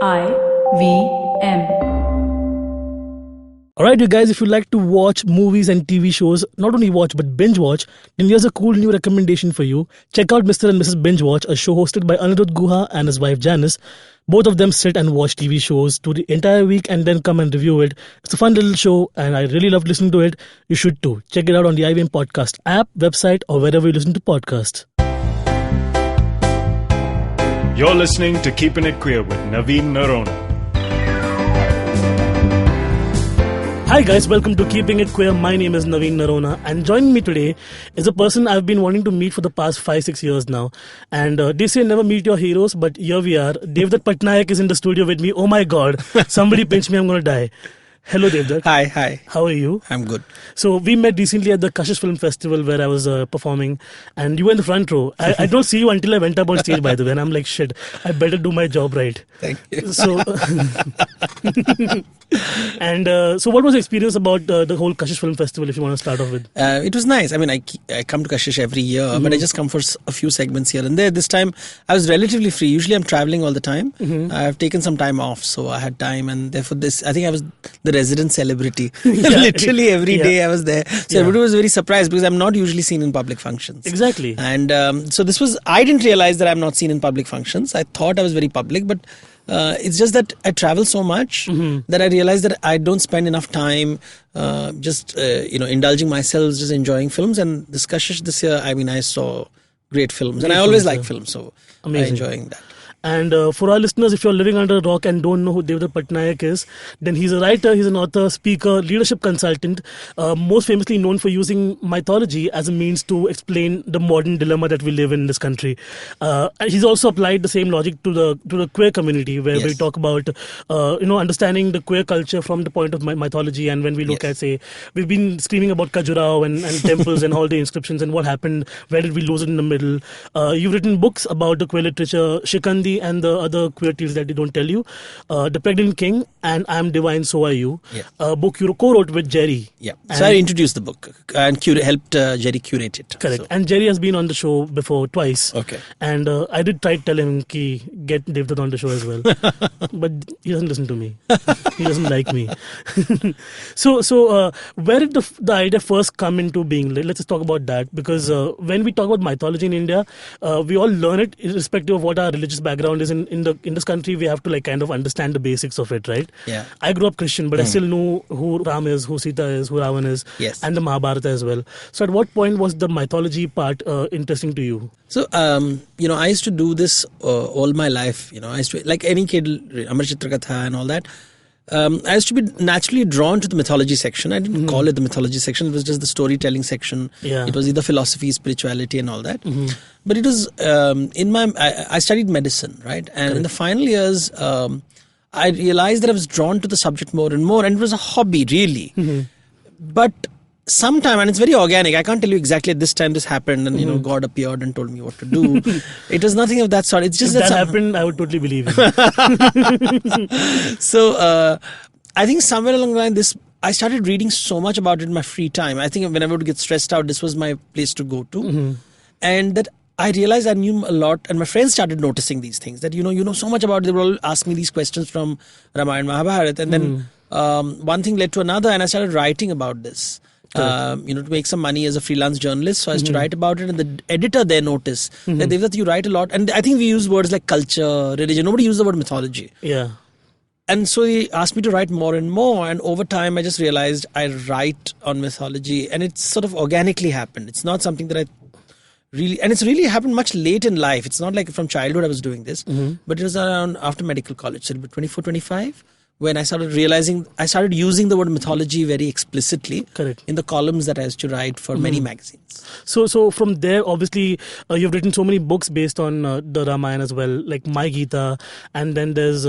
IVM. Alright, you guys, if you like to watch movies and TV shows, not only watch but binge watch, then here's a cool new recommendation for you. Check out Mr. and Mrs. Binge Watch, a show hosted by Anirudh Guha and his wife Janice. Both of them sit and watch TV shows to the entire week and then come and review it. It's a fun little show and I really love listening to it. You should too. Check it out on the IVM Podcast app, website, or wherever you listen to podcasts. You're listening to Keeping It Queer with Navin Narona. Hi guys, welcome to Keeping It Queer. My name is Navin Narona and joining me today is a person I've been wanting to meet for the past 5-6 years now. And they say never meet your heroes, but here we are. Devdutt Pattanaik is in the studio with me. Oh my god, somebody pinch me, I'm going to die. Hello Devdutt. Hi. How are you? I'm good. So we met recently at the Kashish Film Festival where I was performing and you were in the front row. I don't see you until I went up on stage, by the way, and I'm like, shit, I better do my job right. Thank you. So, and so what was the experience about the whole Kashish Film Festival, if you want to start off with? It was nice. I mean, I come to Kashish every year, but I just come for a few segments here and there. This time I was relatively free. Usually I'm traveling all the time. I've taken some time off, so I had time, and therefore I think I was the resident celebrity. Literally every day I was there. So everybody was very surprised because I'm not usually seen in public functions. Exactly. And so I didn't realize that I'm not seen in public functions. I thought I was very public, but it's just that I travel so much that I realized that I don't spend enough time indulging myself, just enjoying films. And this Kashish this year, I mean, I saw great films. And I always like films, so amazing. I'm enjoying that. And for our listeners, if you're living under a rock and don't know who Devdutt Pattanaik is, then he's a writer, he's an author, speaker, leadership consultant, most famously known for using mythology as a means to explain the modern dilemma that we live in this country. And he's also applied the same logic to the queer community, where we talk about understanding the queer culture from the point of mythology. And when we look at, say, we've been screaming about Khajuraho and temples and all the inscriptions and what happened, where did we lose it in the middle. You've written books about the queer literature, Shikandi, and the other queer tales that they don't tell you, The Pregnant King, and I Am Divine, So Are You, a book you co-wrote with Jerry. Yeah, so I introduced the book and helped Jerry curate it. Correct. So. And Jerry has been on the show before twice. Okay. And I did try to tell him ki get Devdutt on the show as well, but he doesn't listen to me. He doesn't like me. So where did the idea first come into being? Let's just talk about that, because when we talk about mythology in India, we all learn it irrespective of what our religious background is. In this country, we have to kind of understand the basics of it, right? Yeah. I grew up Christian, but I still know who Ram is, who Sita is, who Ravan is, and the Mahabharata as well. So at what point was the mythology part interesting to you? So, I used to do this all my life. I used to, like any kid, Amar Chitra Katha and all that. I used to be naturally drawn to the mythology section. I didn't call it the mythology section. It was just the storytelling section. Yeah. It was either philosophy, spirituality and all that. But it was I studied medicine, right? And in the final years, I realized that I was drawn to the subject more and more. And it was a hobby, really. But sometime, and it's very organic, I can't tell you exactly at this time this happened and God appeared and told me what to do. It was nothing of that sort. It's just if that happened, I would totally believe it. So I think somewhere along the line I started reading so much about it in my free time. I think whenever I would get stressed out, this was my place to go to. And that I realized I knew a lot, and my friends started noticing these things, that you know so much about it. They would all ask me these questions from Ramayana, Mahabharata, and then one thing led to another, and I started writing about this. To make some money as a freelance journalist. So I used to write about it, and the editor there noticed that Devdutt, you write a lot. And I think we use words like culture, religion. Nobody used the word mythology. Yeah. And so he asked me to write more and more. And over time, I just realized I write on mythology, and it's sort of organically happened. It's not something that it's really happened much late in life. It's not like from childhood I was doing this, but it was around after medical college, so 24, 25. When I started using the word mythology very explicitly. Correct. In the columns that I used to write for many magazines. So from there, obviously, you've written so many books based on the Ramayana as well, like My Gita, and then there's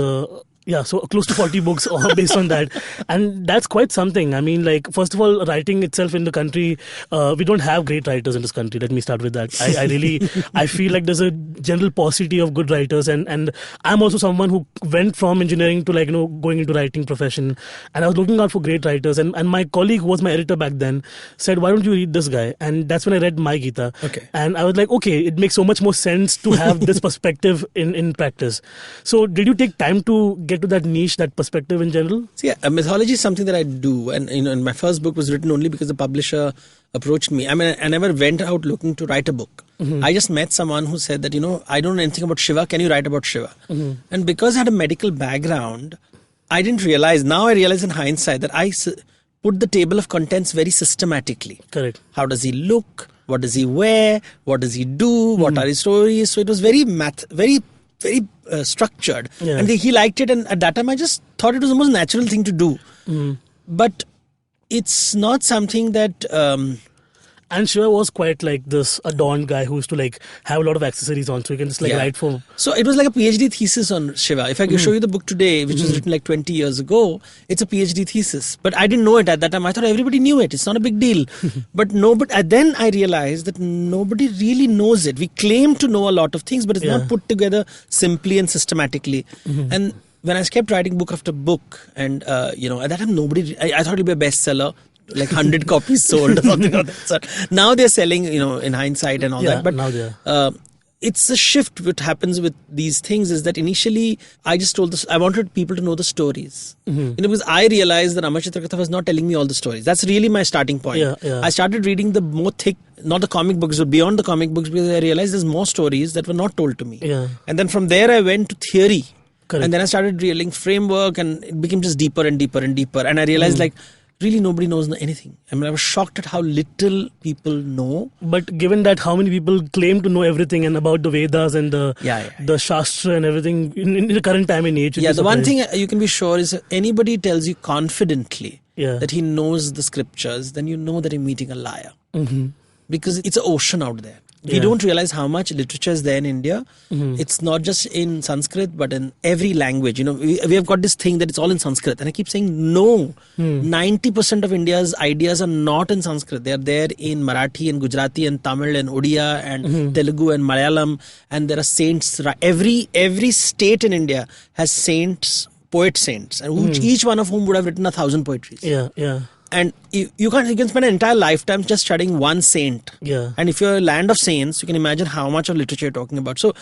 Yeah, so close to 40 books all based on that. And that's quite something. I mean, like, first of all, writing itself in the country, we don't have great writers in this country. Let me start with that. I really, I feel like there's a general paucity of good writers. And I'm also someone who went from engineering to, like, you know, going into writing profession. And I was looking out for great writers. And my colleague, who was my editor back then, said, why don't you read this guy? And that's when I read My Gita. Okay. And I was like, okay, it makes so much more sense to have this perspective in practice. So did you take time to get to that niche, that perspective in general? See, mythology is something that I do, and you know, and my first book was written only because the publisher approached me. I mean, I never went out looking to write a book. I just met someone who said that, you know, I don't know anything about Shiva. Can you write about Shiva? And because I had a medical background, I didn't realize. Now I realize in hindsight that I put the table of contents very systematically. Correct. How does he look? What does he wear? What does he do? What are his stories? So it was very very structured. Yeah. And he liked it, and at that time I just thought it was the most natural thing to do. But it's not something that And Shiva was quite like this adorned guy who used to like have a lot of accessories on, so you can just like write for. So it was like a PhD thesis on Shiva. If I could show you the book today, which was written like 20 years ago, it's a PhD thesis. But I didn't know it at that time. I thought everybody knew it. It's not a big deal. But then I realized that nobody really knows it. We claim to know a lot of things, but it's not put together simply and systematically. And when I kept writing book after book, and you know, at that time I thought it'd be a bestseller. Like 100 copies sold or something of that sort. Now they're selling, you know, in hindsight and all that. But now they it's a shift. What happens with these things is that initially I just told this. I wanted people to know the stories. You know, because I realized that Amar Chitrakatha was not telling me all the stories. That's really my starting point. I started reading the more thick, not the comic books, but beyond the comic books, because I realized there's more stories that were not told to me. And then from there I went to theory. Correct. And then I started reading framework, and it became just deeper and deeper and deeper. And I realized like, really nobody knows anything. I mean, I was shocked at how little people know. But given that how many people claim to know everything and about the Vedas and the Shastra and everything in the current time and age. Yeah, the one thing you can be sure is if anybody tells you confidently that he knows the scriptures, then you know that you're meeting a liar. Because it's an ocean out there. We don't realize how much literature is there in India. It's not just in Sanskrit, but in every language. You know, we have got this thing that it's all in Sanskrit. And I keep saying, no, 90% of India's ideas are not in Sanskrit. They are there in Marathi and Gujarati and Tamil and Odia and Telugu and Malayalam. And there are saints. Every state in India has saints, poet saints, and each one of whom would have written 1,000 poetries. And you can spend an entire lifetime just studying one saint. And if you're a land of saints, you can imagine how much of literature you're talking about. So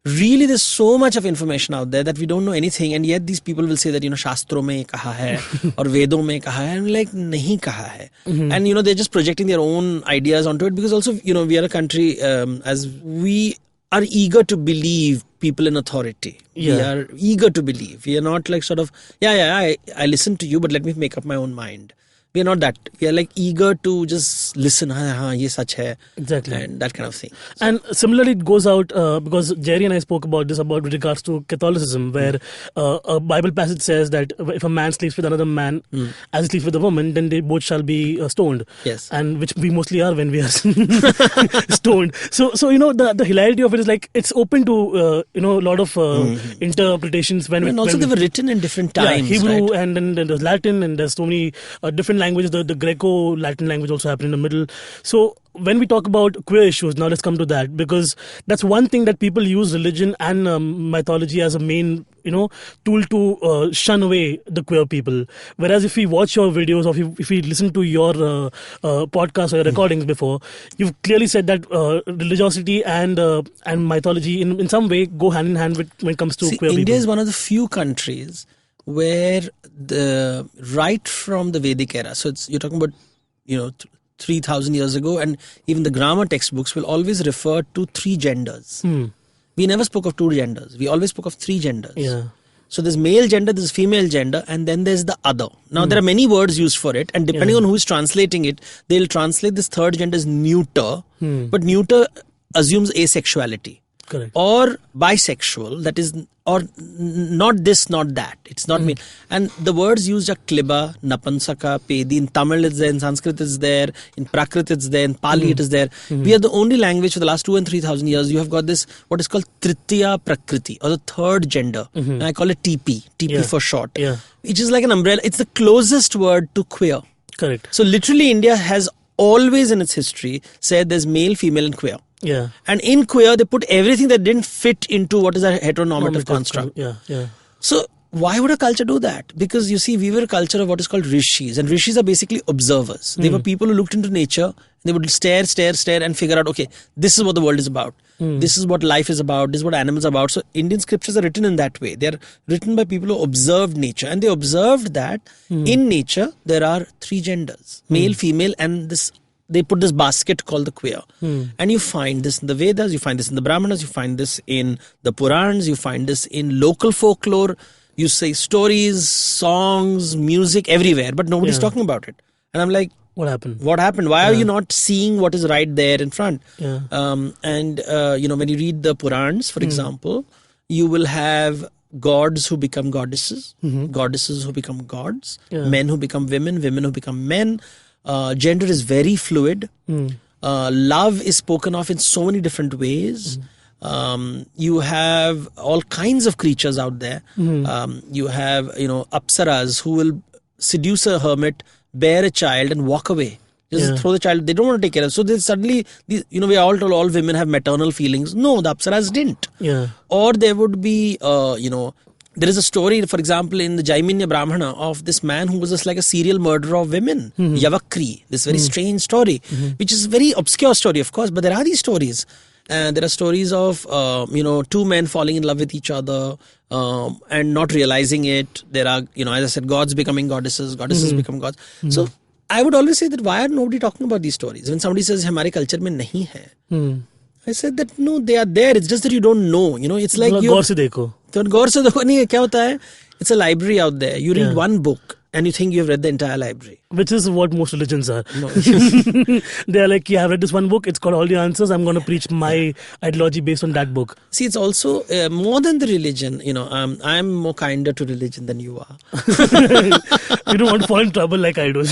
really there's so much of information out there that we don't know anything. And yet these people will say that, you know, Shastro mein kaha hai or Vedon mein kaha hai. And like, nahi kaha hai. And, you know, they're just projecting their own ideas onto it. Because also, you know, we are a country, as we are eager to believe people in authority. We are eager to believe. We are not like sort of, I listen to you, but let me make up my own mind. We are not that. We are like eager to just listen. Ye sach hai. Exactly. And that kind of thing. So, and similarly, it goes out because Jerry and I spoke about this with regards to Catholicism, where a Bible passage says that if a man sleeps with another man as he sleeps with a woman, then they both shall be stoned. Yes. And which we mostly are when we are stoned. So you know, the hilarity of it is like it's open to you know, a lot of interpretations. And also they were written in different times. Hebrew, right? and then there's Latin, and there's so many different languages. The Greco-Latin language also happened in the middle. So when we talk about queer issues, now let's come to that, because that's one thing that people use religion and mythology as a main, you know, tool to shun away the queer people. Whereas if we watch your videos, or if we listen to your podcasts or your recordings before, you've clearly said that religiosity and mythology in some way go hand in hand when it comes to queer people. India is one of the few countries where right from the Vedic era, so you're talking about, you know, 3,000 years ago, and even the grammar textbooks will always refer to 3 genders. We never spoke of 2 genders. We always spoke of 3 genders. So there's male gender, there's female gender, and then there's the other. Now there are many words used for it, and depending on who's translating it, they'll translate this third gender as neuter, but neuter assumes asexuality. Correct. or bisexual, that is, or not this, not that. It's not me. And the words used are kliba, napansaka, pedi. In Tamil it's there, in Sanskrit it's there, in Prakrit it's there, in Pali it is there. We are the only language for the last 2,000 and 3,000 years. You have got this, what is called Tritiya Prakriti, or the third gender. And I call it TP for short. Yeah. Which is like an umbrella. It's the closest word to queer. Correct. So literally India has always in its history said there's male, female and queer. Yeah. And in queer, they put everything that didn't fit into what is a heteronormative construct. Yeah. So why would a culture do that? Because you see, we were a culture of what is called rishis. And rishis are basically observers. They were people who looked into nature. And they would stare and figure out, okay, this is what the world is about. This is what life is about. This is what animals are about. So Indian scriptures are written in that way. They're written by people who observed nature. And they observed that in nature, there are 3 genders. Male, female and this. They put this basket called the queer. And you find this in the Vedas, you find this in the Brahmanas, you find this in the Purans, you find this in local folklore. You say stories, songs, music, everywhere, but nobody's talking about it. And I'm like, what happened? Why are you not seeing what is right there in front? Yeah. When you read the Purans, for example, you will have gods who become goddesses, goddesses who become gods, men who become women, women who become men. Gender is very fluid. Love is spoken of in so many different ways. You have all kinds of creatures out there. You have, apsaras who will seduce a hermit, bear a child and walk away. Just throw the child. They don't want to take care of it. So they suddenly, we are all told all women have maternal feelings. No, the apsaras didn't. Yeah. Or there would be, there is a story, for example, in the Jaiminya Brahmana of this man who was just like a serial murderer of women, Yavakri, this very strange story, which is a very obscure story, of course, but there are these stories. And there are stories of, 2 men falling in love with each other and not realizing it. There are, as I said, gods becoming goddesses, goddesses become gods. So I would always say that why are nobody talking about these stories? When somebody says, Hamare culture mein nahi hai. I said that no, they are there. It's just that you don't know. It's like you. Gaur se dekho. It's a library out there. You read one book and you think you've read the entire library. Which is what most religions are. No. They are like, I've read this one book. It's got all the answers. I'm going to preach my ideology based on that book. See, it's also more than the religion. I'm more kinder to religion than you are. You don't want to fall in trouble like I do.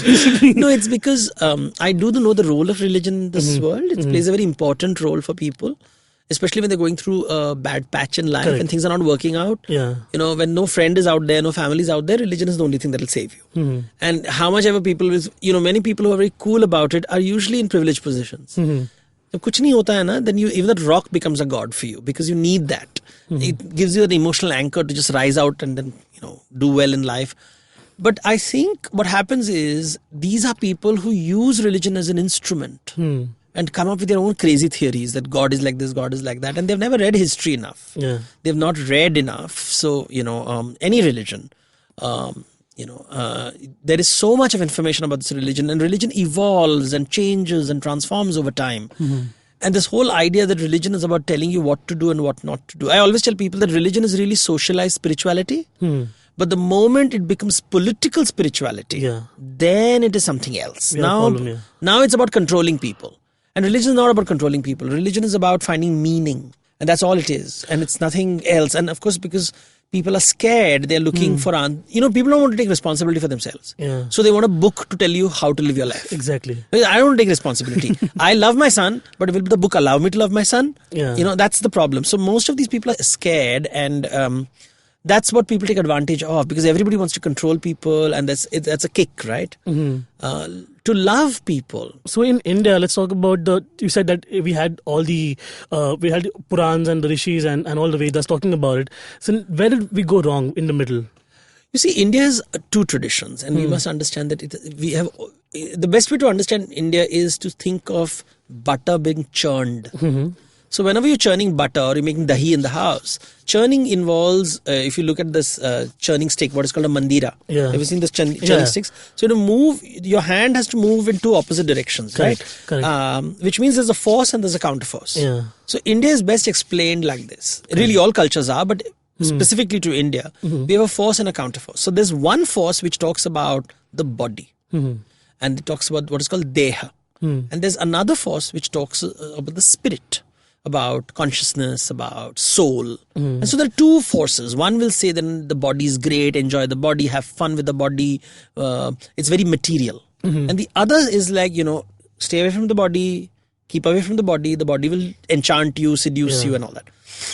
No, it's because I do know the role of religion in this world. It plays a very important role for people. Especially when they're going through a bad patch in life and things are not working out. Yeah. When no friend is out there, no family is out there, religion is the only thing that will save you. And how much ever people is, many people who are very cool about it are usually in privileged positions. If kuch nahi hota hai na, then even that rock becomes a god for you because you need that. It gives you an emotional anchor to just rise out and then, do well in life. But I think what happens is these are people who use religion as an instrument. And come up with their own crazy theories that God is like this, God is like that. And they've never read history enough. Yeah. They've not read enough. So, any religion, there is so much of information about this religion. And religion evolves and changes and transforms over time. And this whole idea that religion is about telling you what to do and what not to do. I always tell people that religion is really socialized spirituality. But the moment it becomes political spirituality, then it is something else. Now it's about controlling people. And religion is not about controlling people. Religion is about finding meaning. And that's all it is. And it's nothing else. And of course, because people are scared, they're looking for... people don't want to take responsibility for themselves. Yeah. So they want a book to tell you how to live your life. Exactly. I don't take responsibility. I love my son, but will the book allow me to love my son? Yeah. That's the problem. So most of these people are scared and... that's what people take advantage of because everybody wants to control people and that's a kick, right? To love people. So in India, let's talk about you said that we had all the Purans and the Rishis and all the Vedas talking about it. So where did we go wrong in the middle? You see, India has 2 traditions and we must understand that we have... The best way to understand India is to think of butter being churned. So whenever you're churning butter or you're making dahi in the house, churning involves, if you look at this churning stick, what is called a mandira. Yeah. Have you seen this churning sticks? So to move, your hand has to move in 2 opposite directions, right? Correct. Which means there's a force and there's a counter force. Yeah. So India is best explained like this. Really all cultures are, but specifically to India, we have a force and a counter force. So there's one force which talks about the body and it talks about what is called deha. And there's another force which talks about the spirit. about consciousness, about soul. And so there are two forces. One will say then the body is great, enjoy the body, have fun with the body. It's very material. And the other is like, stay away from the body, keep away from the body will enchant you, seduce you and all that.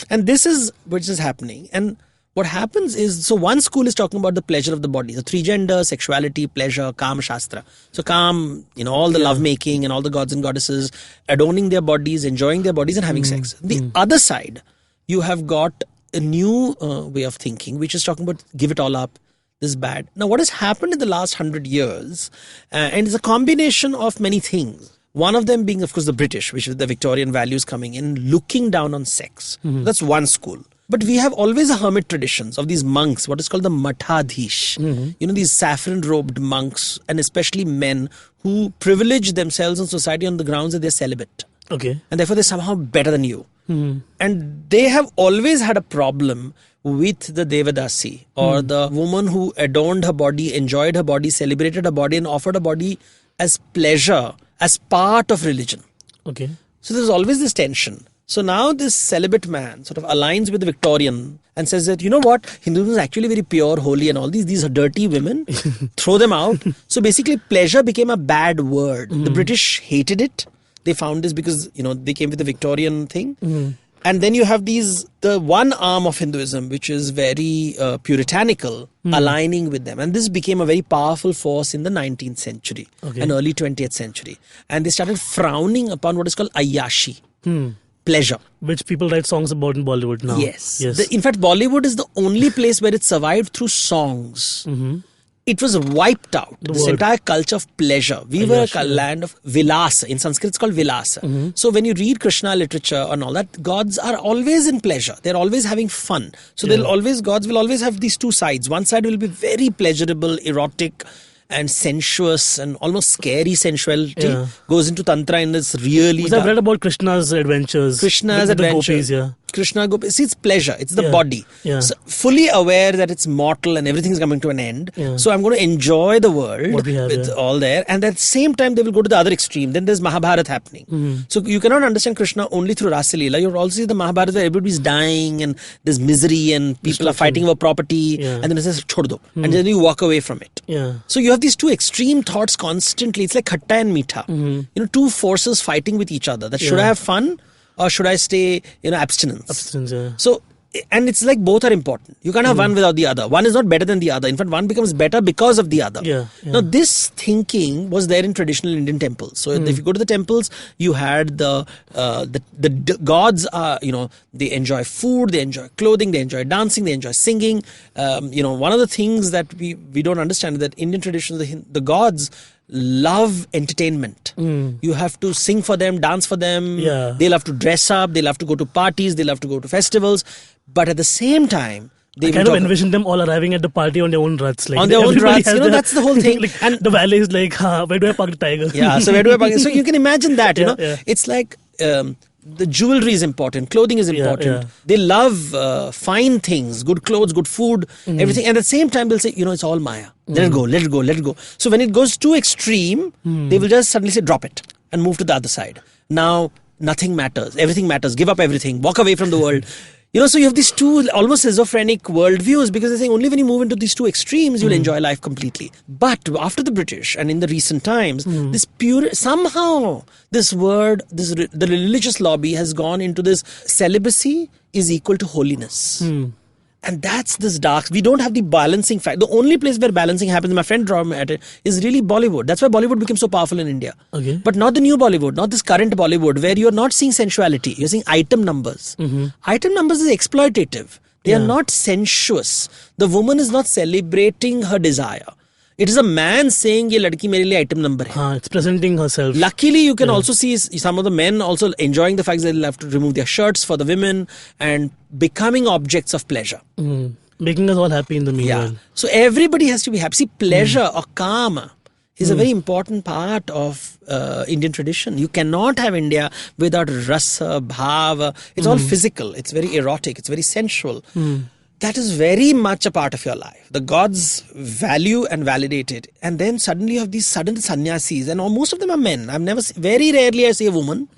And this is which is happening. And what happens is, so one school is talking about the pleasure of the body. So 3 genders, sexuality, pleasure, Kama Shastra. So Kam, all the lovemaking and all the gods and goddesses adorning their bodies, enjoying their bodies and having sex. The other side, you have got a new way of thinking, which is talking about give it all up. This is bad. Now, what has happened in the last 100 years, and it's a combination of many things. One of them being, of course, the British, which is the Victorian values coming in, looking down on sex. That's one school. But we have always a hermit traditions of these monks, what is called the Mathadhish. These saffron-robed monks, and especially men who privilege themselves in society on the grounds that they're celibate. Okay. And therefore they're somehow better than you. And they have always had a problem with the Devadasi, or the woman who adorned her body, enjoyed her body, celebrated her body and offered her body as pleasure, as part of religion. Okay. So there's always this tension. So now this celibate man sort of aligns with the Victorian and says that, you know what, Hinduism is actually very pure, holy and all these are dirty women, throw them out. So basically pleasure became a bad word. The British hated it. They found this because, they came with the Victorian thing. And then you have the one arm of Hinduism, which is very puritanical, aligning with them. And this became a very powerful force in the 19th century and early 20th century. And they started frowning upon what is called Ayyashi, pleasure. Which people write songs about in Bollywood now. Yes. In fact, Bollywood is the only place where it survived through songs. It was wiped out. This entire culture of pleasure. We were a land of vilasa. In Sanskrit, it's called vilasa. So when you read Krishna literature and all that, gods are always in pleasure. They're always having fun. So gods will always have these two sides. One side will be very pleasurable, erotic, and sensuous and almost scary sensuality. Goes into Tantra in this really... I've read about Krishna's adventures. Krishna Gopis. See, it's pleasure. It's the body. So fully aware that it's mortal and everything's coming to an end. So I'm going to enjoy the world with all there. And at the same time, they will go to the other extreme. Then there's Mahabharata happening. So you cannot understand Krishna only through Rasa Leela. You'll also see the Mahabharata where everybody's dying and there's misery and people are fighting over property. And then it says, chhod do. And then you walk away from it. So you have these two extreme thoughts constantly. It's like khatta and meetha. Two forces fighting with each other. That should I have fun? Or should I stay, abstinence? So, and it's like both are important. You can't have one without the other. One is not better than the other. In fact, one becomes better because of the other. Now, this thinking was there in traditional Indian temples. So, if you go to the temples, you had the gods are, they enjoy food, they enjoy clothing, they enjoy dancing, they enjoy singing. One of the things that we don't understand is that Indian traditions, the gods love entertainment. You have to sing for them, dance for them. They love to dress up. They love to go to parties. They love to go to festivals. But at the same time, I kind of envision them all arriving at the party on their own ruts. On their own ruts. That's the whole thing. And the valet is like, where do I park the tiger? So where do I park? So you can imagine that, It's like... the jewelry is important, clothing is important. They love fine things, good clothes, good food, everything. And at the same time, they'll say, it's all Maya. Let it go, let it go, let it go. So when it goes too extreme, they will just suddenly say, drop it and move to the other side. Now, nothing matters. Everything matters. Give up everything. Walk away from the world. So you have these two almost schizophrenic worldviews because they're saying only when you move into these two extremes, you'll enjoy life completely. But after the British and in the recent times, somehow this word, the religious lobby has gone into this celibacy is equal to holiness. And that's this dark. We don't have the balancing fact. The only place where balancing happens, my friend draw me at it, is really Bollywood. That's why Bollywood became so powerful in India. But not the new Bollywood, not this current Bollywood, where you're not seeing sensuality. You're seeing item numbers. Item numbers is exploitative. They are not sensuous. The woman is not celebrating her desire. It is a man saying, ye ladki mere liye item number hai. It's presenting herself. Luckily, you can also see some of the men also enjoying the fact that they'll have to remove their shirts for the women and becoming objects of pleasure. Making us all happy in the meanwhile. So everybody has to be happy. See, pleasure or kama is a very important part of Indian tradition. You cannot have India without rasa, bhava. It's all physical. It's very erotic. It's very sensual. that is very much a part of your life. The gods value and validate it. And then suddenly you have these sudden sannyasis, and most of them are men. Very rarely I see a woman.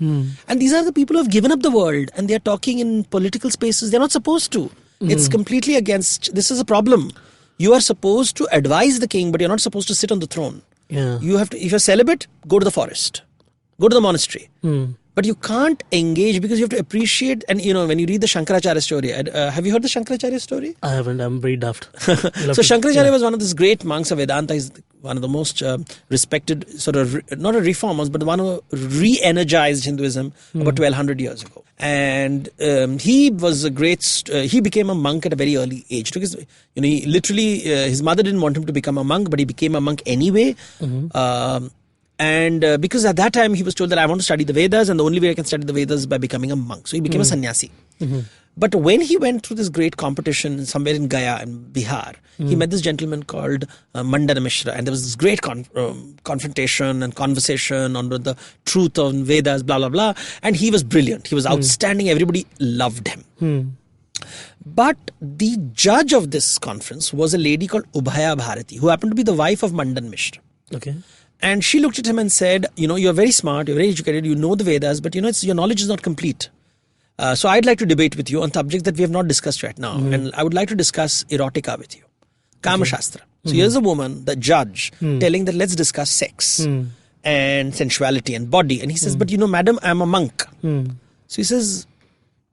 And these are the people who have given up the world, and they're talking in political spaces. They're not supposed to. It's completely against. This is a problem. You are supposed to advise the king, but you're not supposed to sit on the throne. Yeah. You have to, if you're celibate, go to the forest. Go to the monastery. But you can't engage because you have to appreciate. And when you read the Shankaracharya story, have you heard the Shankaracharya story? I haven't. I'm very daft. So Shankaracharya was one of these great monks of Vedanta. He's one of the most respected, sort of, not a reformers, but one who re-energized Hinduism about 1200 years ago. And he was a great, he became a monk at a very early age. Because, he literally, his mother didn't want him to become a monk, but he became a monk anyway. And because at that time he was told that I want to study the Vedas, and the only way I can study the Vedas is by becoming a monk. So he became a sannyasi. But when he went through this great competition somewhere in Gaya in Bihar, he met this gentleman called Mandana Mishra, and there was this great confrontation and conversation on the truth of Vedas, blah, blah, blah. And he was brilliant. He was outstanding. Everybody loved him. But the judge of this conference was a lady called Ubhaya Bharati, who happened to be the wife of Mandan Mishra. Okay. And she looked at him and said, you're very smart, you're very educated, you know the Vedas, but your knowledge is not complete. So I'd like to debate with you on subjects that we have not discussed right now. And I would like to discuss erotica with you. Kama Shastra. So here's a woman, the judge, telling that let's discuss sex and sensuality and body. And he says, but madam, I'm a monk. So he says,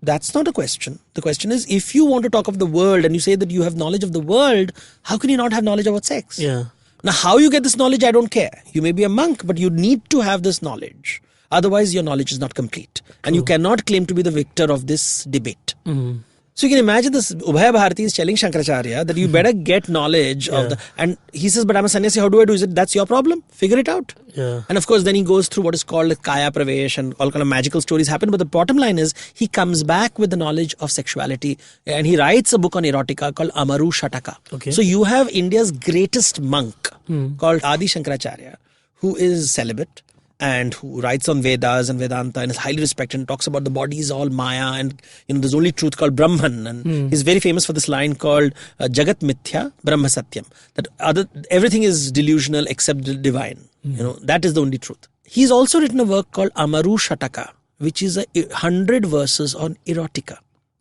that's not a question. The question is, if you want to talk of the world and you say that you have knowledge of the world, how can you not have knowledge about sex? Yeah. Now, how you get this knowledge, I don't care. You may be a monk, but you need to have this knowledge. Otherwise, your knowledge is not complete. And you cannot claim to be the victor of this debate. So you can imagine this, Ubhaya Bharati is telling Shankaracharya that you better get knowledge of the... And he says, but I'm a sannyasi, how do I do? Is it, that's your problem? Figure it out. Yeah. And of course, then he goes through what is called Kaya Pravesh, and all kind of magical stories happen. But the bottom line is, he comes back with the knowledge of sexuality, and he writes a book on erotica called Amaru Shataka. Okay. So you have India's greatest monk called Adi Shankaracharya, who is celibate and who writes on Vedas and Vedanta and is highly respected and talks about the body is all Maya, and there's only truth called Brahman. And he's very famous for this line called Jagat Mithya Brahma Satyam, that everything is delusional except the divine. That is the only truth. He's also written a work called Amaru Shataka, which is 100 verses on erotica,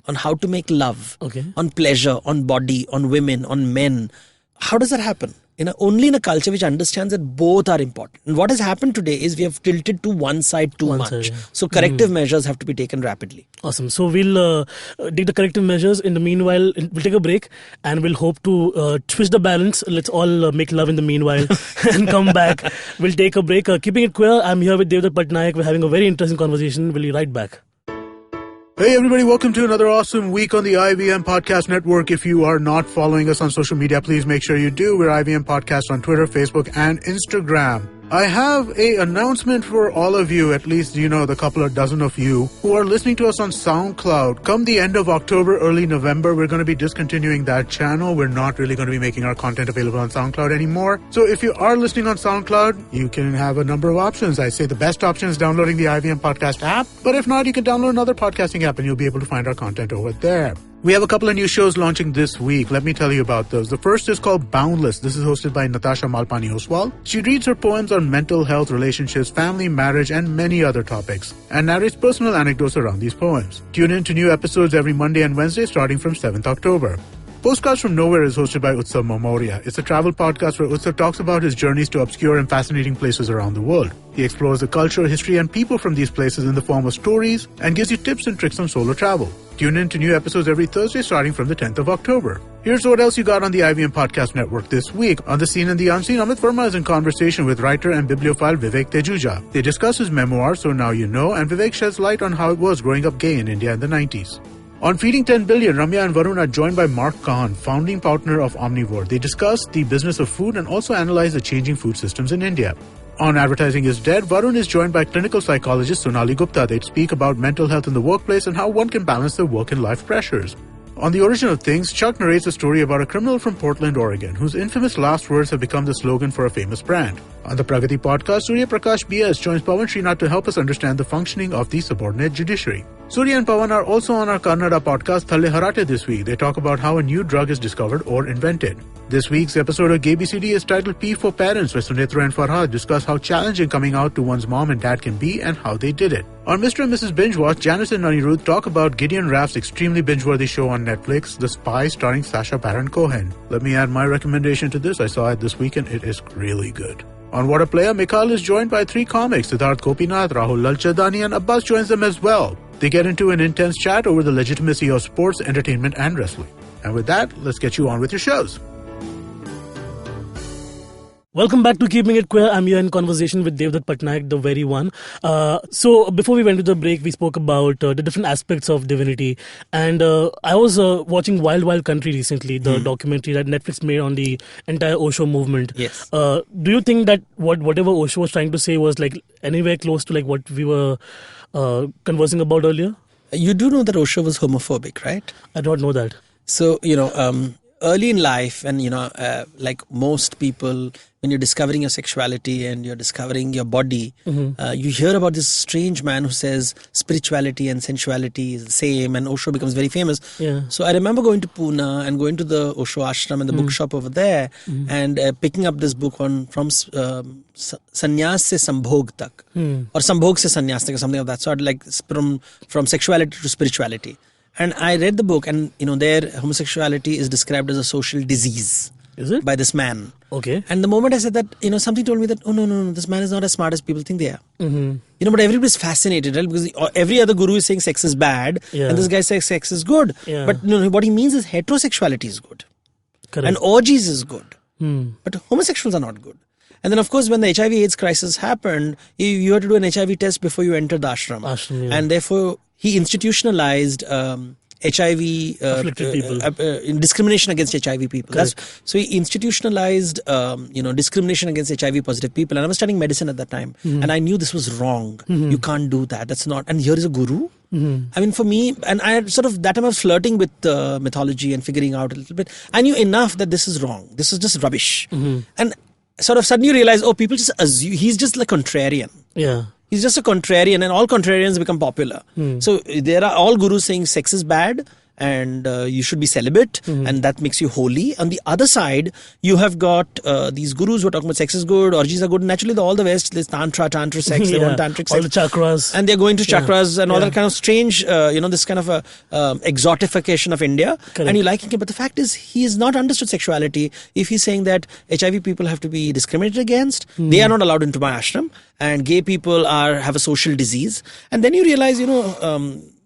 on how to make love, on pleasure, on body, on women, on men. How does that happen? Only in a culture which understands that both are important. And what has happened today is we have tilted to one side too much. So corrective measures have to be taken rapidly. Awesome. So we'll take the corrective measures. In the meanwhile, we'll take a break, and we'll hope to twist the balance. Let's all make love in the meanwhile and come back. We'll take a break. Keeping it queer, I'm here with Devdutt Pattanaik. We're having a very interesting conversation. We'll be right back. Hey everybody, welcome to another awesome week on the IVM Podcast Network. If you are not following us on social media, please make sure you do. We're IVM Podcast on Twitter, Facebook, and Instagram. I have an announcement for all of you, at least, the couple of dozen of you who are listening to us on SoundCloud. Come the end of October, early November, we're going to be discontinuing that channel. We're not really going to be making our content available on SoundCloud anymore. So if you are listening on SoundCloud, you can have a number of options. I say the best option is downloading the IVM Podcast app. But if not, you can download another podcasting app and you'll be able to find our content over there. We have a couple of new shows launching this week. Let me tell you about those. The first is called Boundless. This is hosted by Natasha Malpani Oswal. She reads her poems on mental health, relationships, family, marriage, and many other topics, and narrates personal anecdotes around these poems. Tune in to new episodes every Monday and Wednesday starting from 7th October. Postcards from Nowhere is hosted by Utsav Momoria. It's a travel podcast where Utsav talks about his journeys to obscure and fascinating places around the world. He explores the culture, history, and people from these places in the form of stories and gives you tips and tricks on solo travel. Tune in to new episodes every Thursday starting from the 10th of October. Here's what else you got on the IVM Podcast Network this week. On The Seen and the Unseen, Amit Verma is in conversation with writer and bibliophile Vivek Tejuja. They discuss his memoir, So Now You Know, and Vivek sheds light on how it was growing up gay in India in the 90s. On Feeding 10 Billion, Ramya and Varun are joined by Mark Khan, founding partner of Omnivore. They discuss the business of food and also analyze the changing food systems in India. On Advertising is Dead, Varun is joined by clinical psychologist Sonali Gupta. They speak about mental health in the workplace and how one can balance their work and life pressures. On The Origin of Things, Chuck narrates a story about a criminal from Portland, Oregon, whose infamous last words have become the slogan for a famous brand. On the Pragati podcast, Surya Prakash BS joins Pawan Srinath to help us understand the functioning of the subordinate judiciary. Surya and Pawan are also on our Kannada podcast Thalle Harate this week. They talk about how a new drug is discovered or invented. This week's episode of GBCD is titled P for Parents, where Sunetra and Farhad discuss how challenging coming out to one's mom and dad can be and how they did it. On Mr. and Mrs. Binge Watch, Janice and Anirudh talk about Gideon Raff's extremely binge-worthy show on Netflix, The Spy, starring Sacha Baron Cohen. Let me add my recommendation to this. I saw it this weekend. It is really good. On What a Player, Mikhail is joined by 3 comics, Siddharth Gopinath, Rahul Lalchadani, and Abbas joins them as well. They get into an intense chat over the legitimacy of sports, entertainment, and wrestling. And with that, let's get you on with your shows. Welcome back to Keeping It Queer. I'm here in conversation with Devdutt Pattanaik, the very one. So before we went to the break, we spoke about the different aspects of divinity. And I was watching Wild Wild Country recently, the documentary that Netflix made on the entire Osho movement. Yes. Do you think that whatever Osho was trying to say was like anywhere close to like what we were conversing about earlier? You do know that Osho was homophobic, right? I don't know that. So, early in life, and, like most people, when you're discovering your sexuality and you're discovering your body, you hear about this strange man who says spirituality and sensuality is the same, and Osho becomes very famous. Yeah. So I remember going to Pune and going to the Osho ashram and the bookshop over there and picking up this book from Sannyas se Sambhog tak, or Sambhog se Sannyas tak, or something of that sort, like from sexuality to spirituality. And I read the book, and there homosexuality is described as a social disease. Is it? By this man. Okay. And the moment I said that, something told me that, oh no, this man is not as smart as people think they are. But everybody's fascinated, right? Because every other guru is saying sex is bad, and this guy says sex is good. Yeah. But what he means is heterosexuality is good. Correct. And orgies is good. But homosexuals are not good. And then, of course, when the HIV/AIDS crisis happened, you had to do an HIV test before you entered the ashram. Yeah. And therefore, he institutionalized HIV afflicted people, discrimination against HIV people. So he institutionalized discrimination against HIV positive people. And I was studying medicine at that time, and I knew this was wrong. You can't do that. That's not. And here is a guru. I mean, for me, and I sort of that time I was flirting with mythology and figuring out a little bit. I knew enough that this is wrong. This is just rubbish. And sort of suddenly realize, people just assume he's just like contrarian. Yeah. He's just a contrarian, and all contrarians become popular. So there are all gurus saying sex is bad and you should be celibate, and that makes you holy. On the other side, you have got these gurus who are talking about sex is good, orgies are good. Naturally, all the West, there's tantra sex, they want tantric sex. All the chakras. And they're going to chakras and all that kind of strange, this kind of a exotification of India. Correct. And you like him. But the fact is, he has not understood sexuality. If he's saying that HIV people have to be discriminated against, they are not allowed into my ashram, and gay people have a social disease. And then you realize,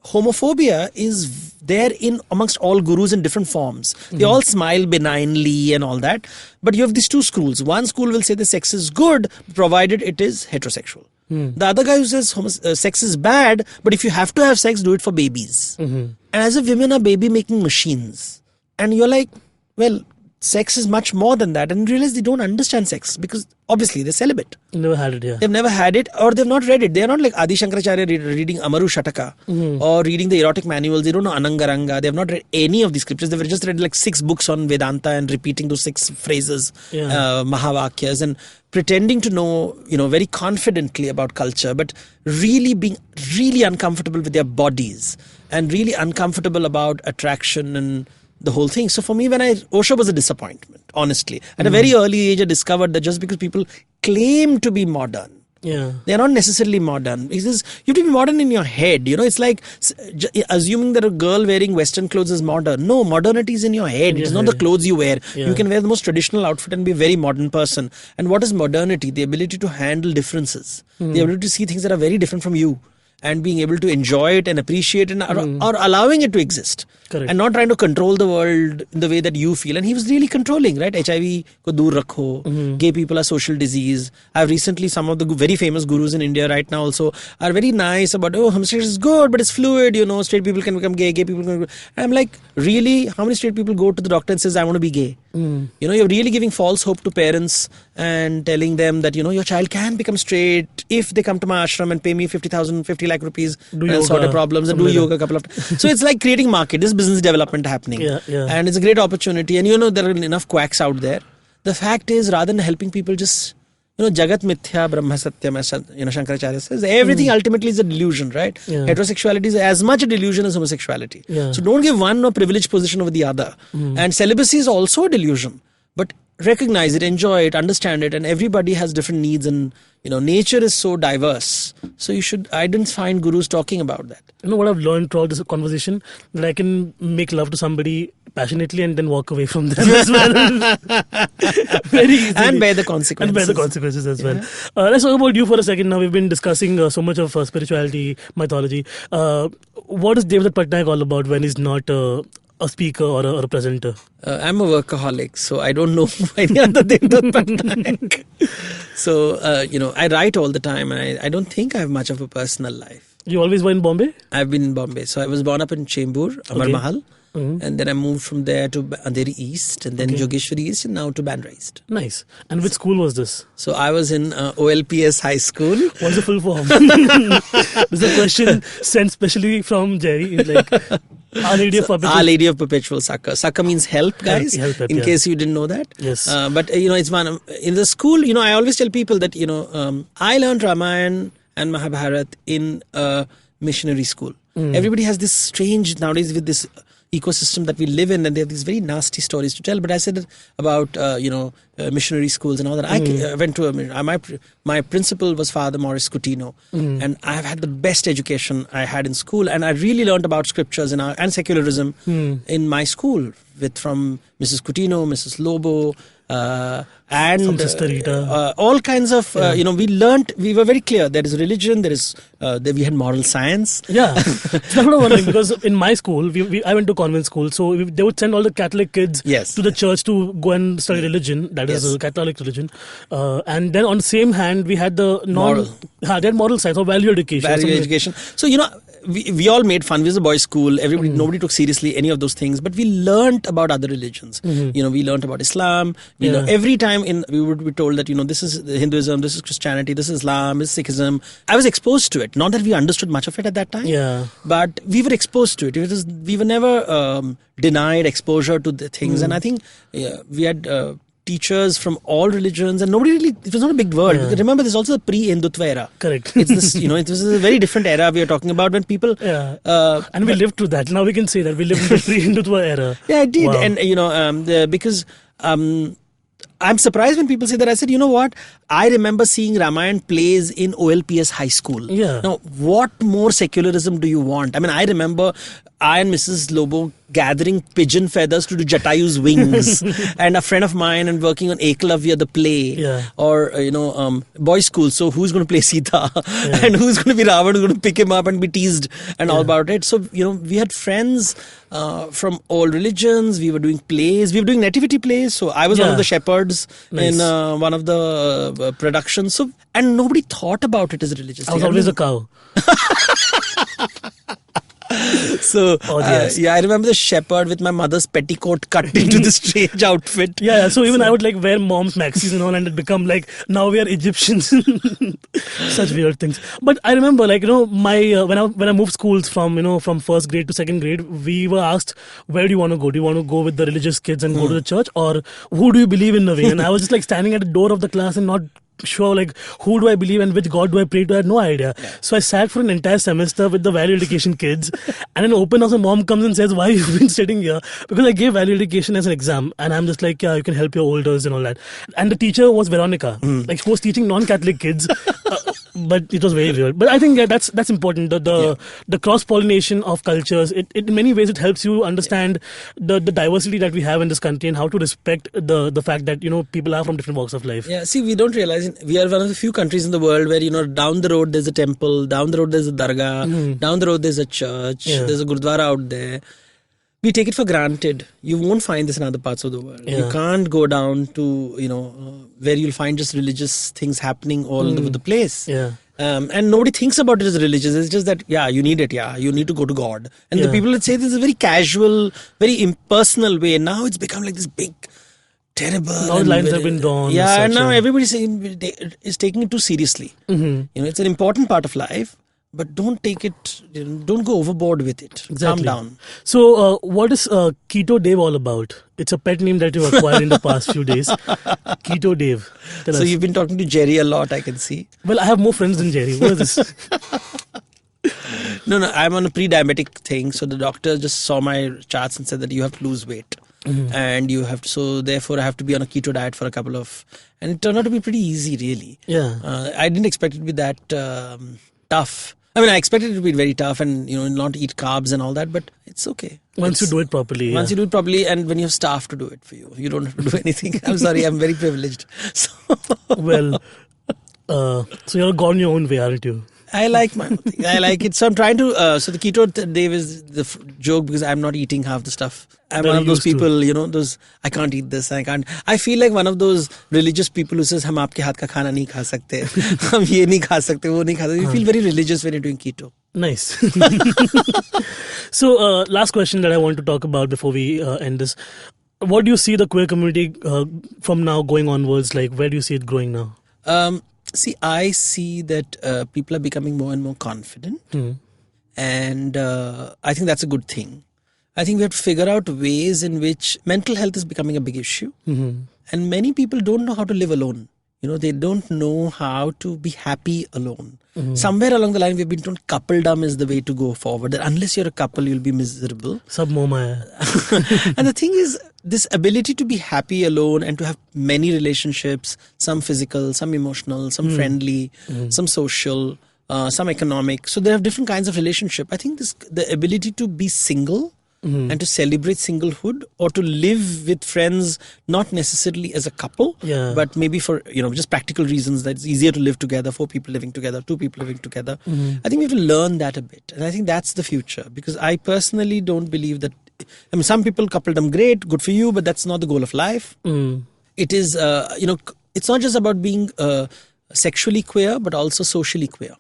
homophobia is there amongst all gurus in different forms. They all smile benignly and all that. But you have these two schools. One school will say the sex is good, provided it is heterosexual. The other guy who says sex is bad, but if you have to have sex, do it for babies. And as if women are baby-making machines. And you're like, well, sex is much more than that. And you realize they don't understand sex because obviously they're celibate. Never had it, yeah. They've never had it, or they've not read it. They're not like Adi Shankaracharya reading Amaru Shataka or reading the erotic manuals. They don't know Anangaranga. They've not read any of the scriptures. They've just read like 6 books on Vedanta and repeating those 6 phrases, Mahavakyas, and pretending to know, very confidently about culture, but really being really uncomfortable with their bodies and really uncomfortable about attraction and the whole thing. So for me, Osho was a disappointment, honestly. At a very early age, I discovered that just because people claim to be modern, they're not necessarily modern. He says, you have to be modern in your head. It's like assuming that a girl wearing Western clothes is modern. No, modernity is in your head. It's not the clothes you wear. Yeah. You can wear the most traditional outfit and be a very modern person. And what is modernity? The ability to handle differences. The ability to see things that are very different from you. And being able to enjoy it and appreciate it, or allowing it to exist. Correct. And not trying to control the world in the way that you feel. And he was really controlling, right? HIV ko dur rakho. Gay people are social disease. I've recently, some of the very famous gurus in India right now also are very nice about, homosexuality is good, but it's fluid, straight people can become gay people can become... And I'm like, really? How many straight people go to the doctor and says, I want to be gay? You're really giving false hope to parents and telling them that, your child can become straight if they come to my ashram and pay me 50 lakh rupees and sort of problems and do yoga a couple of times. So it's like creating market. There's business development happening. And it's a great opportunity. And there are enough quacks out there. The fact is, rather than helping people just, Jagat Mithya Brahma Satyam, as Shankaracharya says, everything ultimately is a delusion, right? Heterosexuality is as much a delusion as homosexuality. So don't give one a privileged position over the other. And celibacy is also a delusion. But recognize it, enjoy it, understand it, and everybody has different needs, and nature is so diverse. So I didn't find gurus talking about that. What I've learned throughout this conversation, that I can make love to somebody passionately and then walk away from them as well. Very easily. And bear the consequences. As well. Let's talk about you for a second now. We've been discussing so much of spirituality, mythology. What is Devdutt Pattanaik all about when he's not a speaker or a presenter? I'm a workaholic, so I don't know any other Devdutt Pattanaik. So, I write all the time, and I don't think I have much of a personal life. You always were in Bombay? I've been in Bombay. So I was born up in Chembur, Amar Mahal. And then I moved from there to Andheri East, and then Jogeshwari East, and now to Bandra East. Nice. And which school was this? So I was in OLPS High School. What's the full form? This is a question sent specially from Jerry. Like, Our Lady of Perpetual Succor. Succor means help, guys. Help, in case you didn't know that. Yes. But it's one in the school. I always tell people that I learned Ramayana and Mahabharata in a missionary school. Everybody has this strange nowadays with this ecosystem that we live in, and they have these very nasty stories to tell. But I said about missionary schools and all that. I went to my principal was Father Maurice Coutinho, and I've had the best education I had in school, and I really learned about scriptures and secularism in my school from Mrs. Coutinho, Mrs. Lobo, and Sister Rita. All kinds of we were very clear. There is religion, we had moral science. That's what I'm wondering, because in my school I went to convent school, so they would send all the Catholic kids to the church to go and study religion, that is a Catholic religion, and then on the same hand we had the moral science or value education. So we all made fun. We was a boys' school. Nobody took seriously any of those things. But we learnt about other religions. We learnt about Islam. Every time we would be told that this is Hinduism, this is Christianity, this is Islam, this is Sikhism. I was exposed to it. Not that we understood much of it at that time. But we were exposed to it. We were never denied exposure to the things. And I think we had teachers from all religions, and it was not a big word. Remember, there's also the pre-Hindutva era. Correct. It's this, it was a very different era we are talking about when people... and we lived through that. Now we can say that we lived in the pre-Hindutva era. Yeah, I did. Wow. And, because... I'm surprised when people say that. I said, what? I remember seeing Ramayana plays in OLPS High School. Now, what more secularism do you want? I mean, I remember I and Mrs. Lobo gathering pigeon feathers to do Jatayu's wings, and a friend of mine and working on Eklavya the play, or boys' school. So who's going to play Sita, and who's going to be Ravan, who's going to pick him up and be teased and all about it. So we had friends from all religions. We were doing plays. We were doing nativity plays. So I was one of the shepherds in one of the productions. So and nobody thought about it as a religious thing. I was always a cow. So I remember the shepherd with my mother's petticoat cut into the strange outfit. So even I would like wear mom's maxis and all, and it become like now we are Egyptians. Such weird things. But I remember my when I moved schools from first grade to second grade, we were asked, where do you want to go? Do you want to go with the religious kids and go to the church, or who do you believe in, Navin? And I was just standing at the door of the class and not sure who do I believe and which God do I pray to. I had no idea. So I sat for an entire semester with the value education kids, and in open house, my mom comes and says, why have you been sitting here? Because I gave value education as an exam, and I'm just you can help your elders and all that. And the teacher was Veronica. She was teaching non-Catholic kids. But it was very weird. But I think that's important. The cross-pollination of cultures. It in many ways it helps you understand the diversity that we have in this country, and how to respect the fact that people are from different walks of life. See, we don't realize we are one of the few countries in the world where down the road there's a temple, down the road there's a dargah, down the road there's a church, there's a gurdwara out there. We take it for granted. You won't find this in other parts of the world. You can't go down to where you'll find just religious things happening all over the place. And nobody thinks about it as religious. It's just that you need it. You need to go to God. And the people would say this is a very casual, very impersonal way. Now it's become like this big terrible. Now the lines have been drawn. Yeah, and now everybody is taking it too seriously. It's an important part of life, but don't take it, don't go overboard with it. Exactly. Calm down. So what is Keto Dave all about? It's a pet name that you acquired in the past few days. Keto Dave. Tell us. You've been talking to Jerry a lot, I can see. Well, I have more friends than Jerry. What is this? No, I'm on a pre-diabetic thing. So the doctor just saw my charts and said that you have to lose weight. And you have to, so therefore I have to be on a keto diet for and it turned out to be pretty easy, really. Yeah. I didn't expect it to be that tough. I mean, I expected it to be very tough and, not eat carbs and all that, but it's okay. Once you do it properly. Once you do it properly, and when you have staff to do it for you. You don't have to do anything. I'm sorry, I'm very privileged. So Well, so you're gone your own way, aren't you? I like my own thing. I like it. So I'm trying to, so the keto Dave is the joke because I'm not eating half the stuff. I'm Very one of those used to. people, those, I can't eat this, I feel like one of those religious people who says, hum aapke haath ka khana nahi kha sakte, hum ye nahi kha sakte, wo nahi kha sakte. You feel very religious when you're doing keto. Nice. So, last question that I want to talk about before we end this. What do you see the queer community from now going onwards? Like, where do you see it growing now? I see that people are becoming more and more confident. And I think that's a good thing. I think we have to figure out ways in which mental health is becoming a big issue. And many people don't know how to live alone. They don't know how to be happy alone. Somewhere along the line, we've been told coupledom is the way to go forward. That unless you're a couple, you'll be miserable. Sab moh maya. And the thing is, this ability to be happy alone and to have many relationships, some physical, some emotional, some friendly, some social, some economic. So there are different kinds of relationship. I think the ability to be single and to celebrate singlehood or to live with friends, not necessarily as a couple, but maybe for, just practical reasons that it's easier to live together, 4 people living together, 2 people living together. I think we have to learn that a bit. And I think that's the future, because I personally don't believe that, some people coupledom great, good for you, but that's not the goal of life. It is, it's not just about being sexually queer, but also socially queer,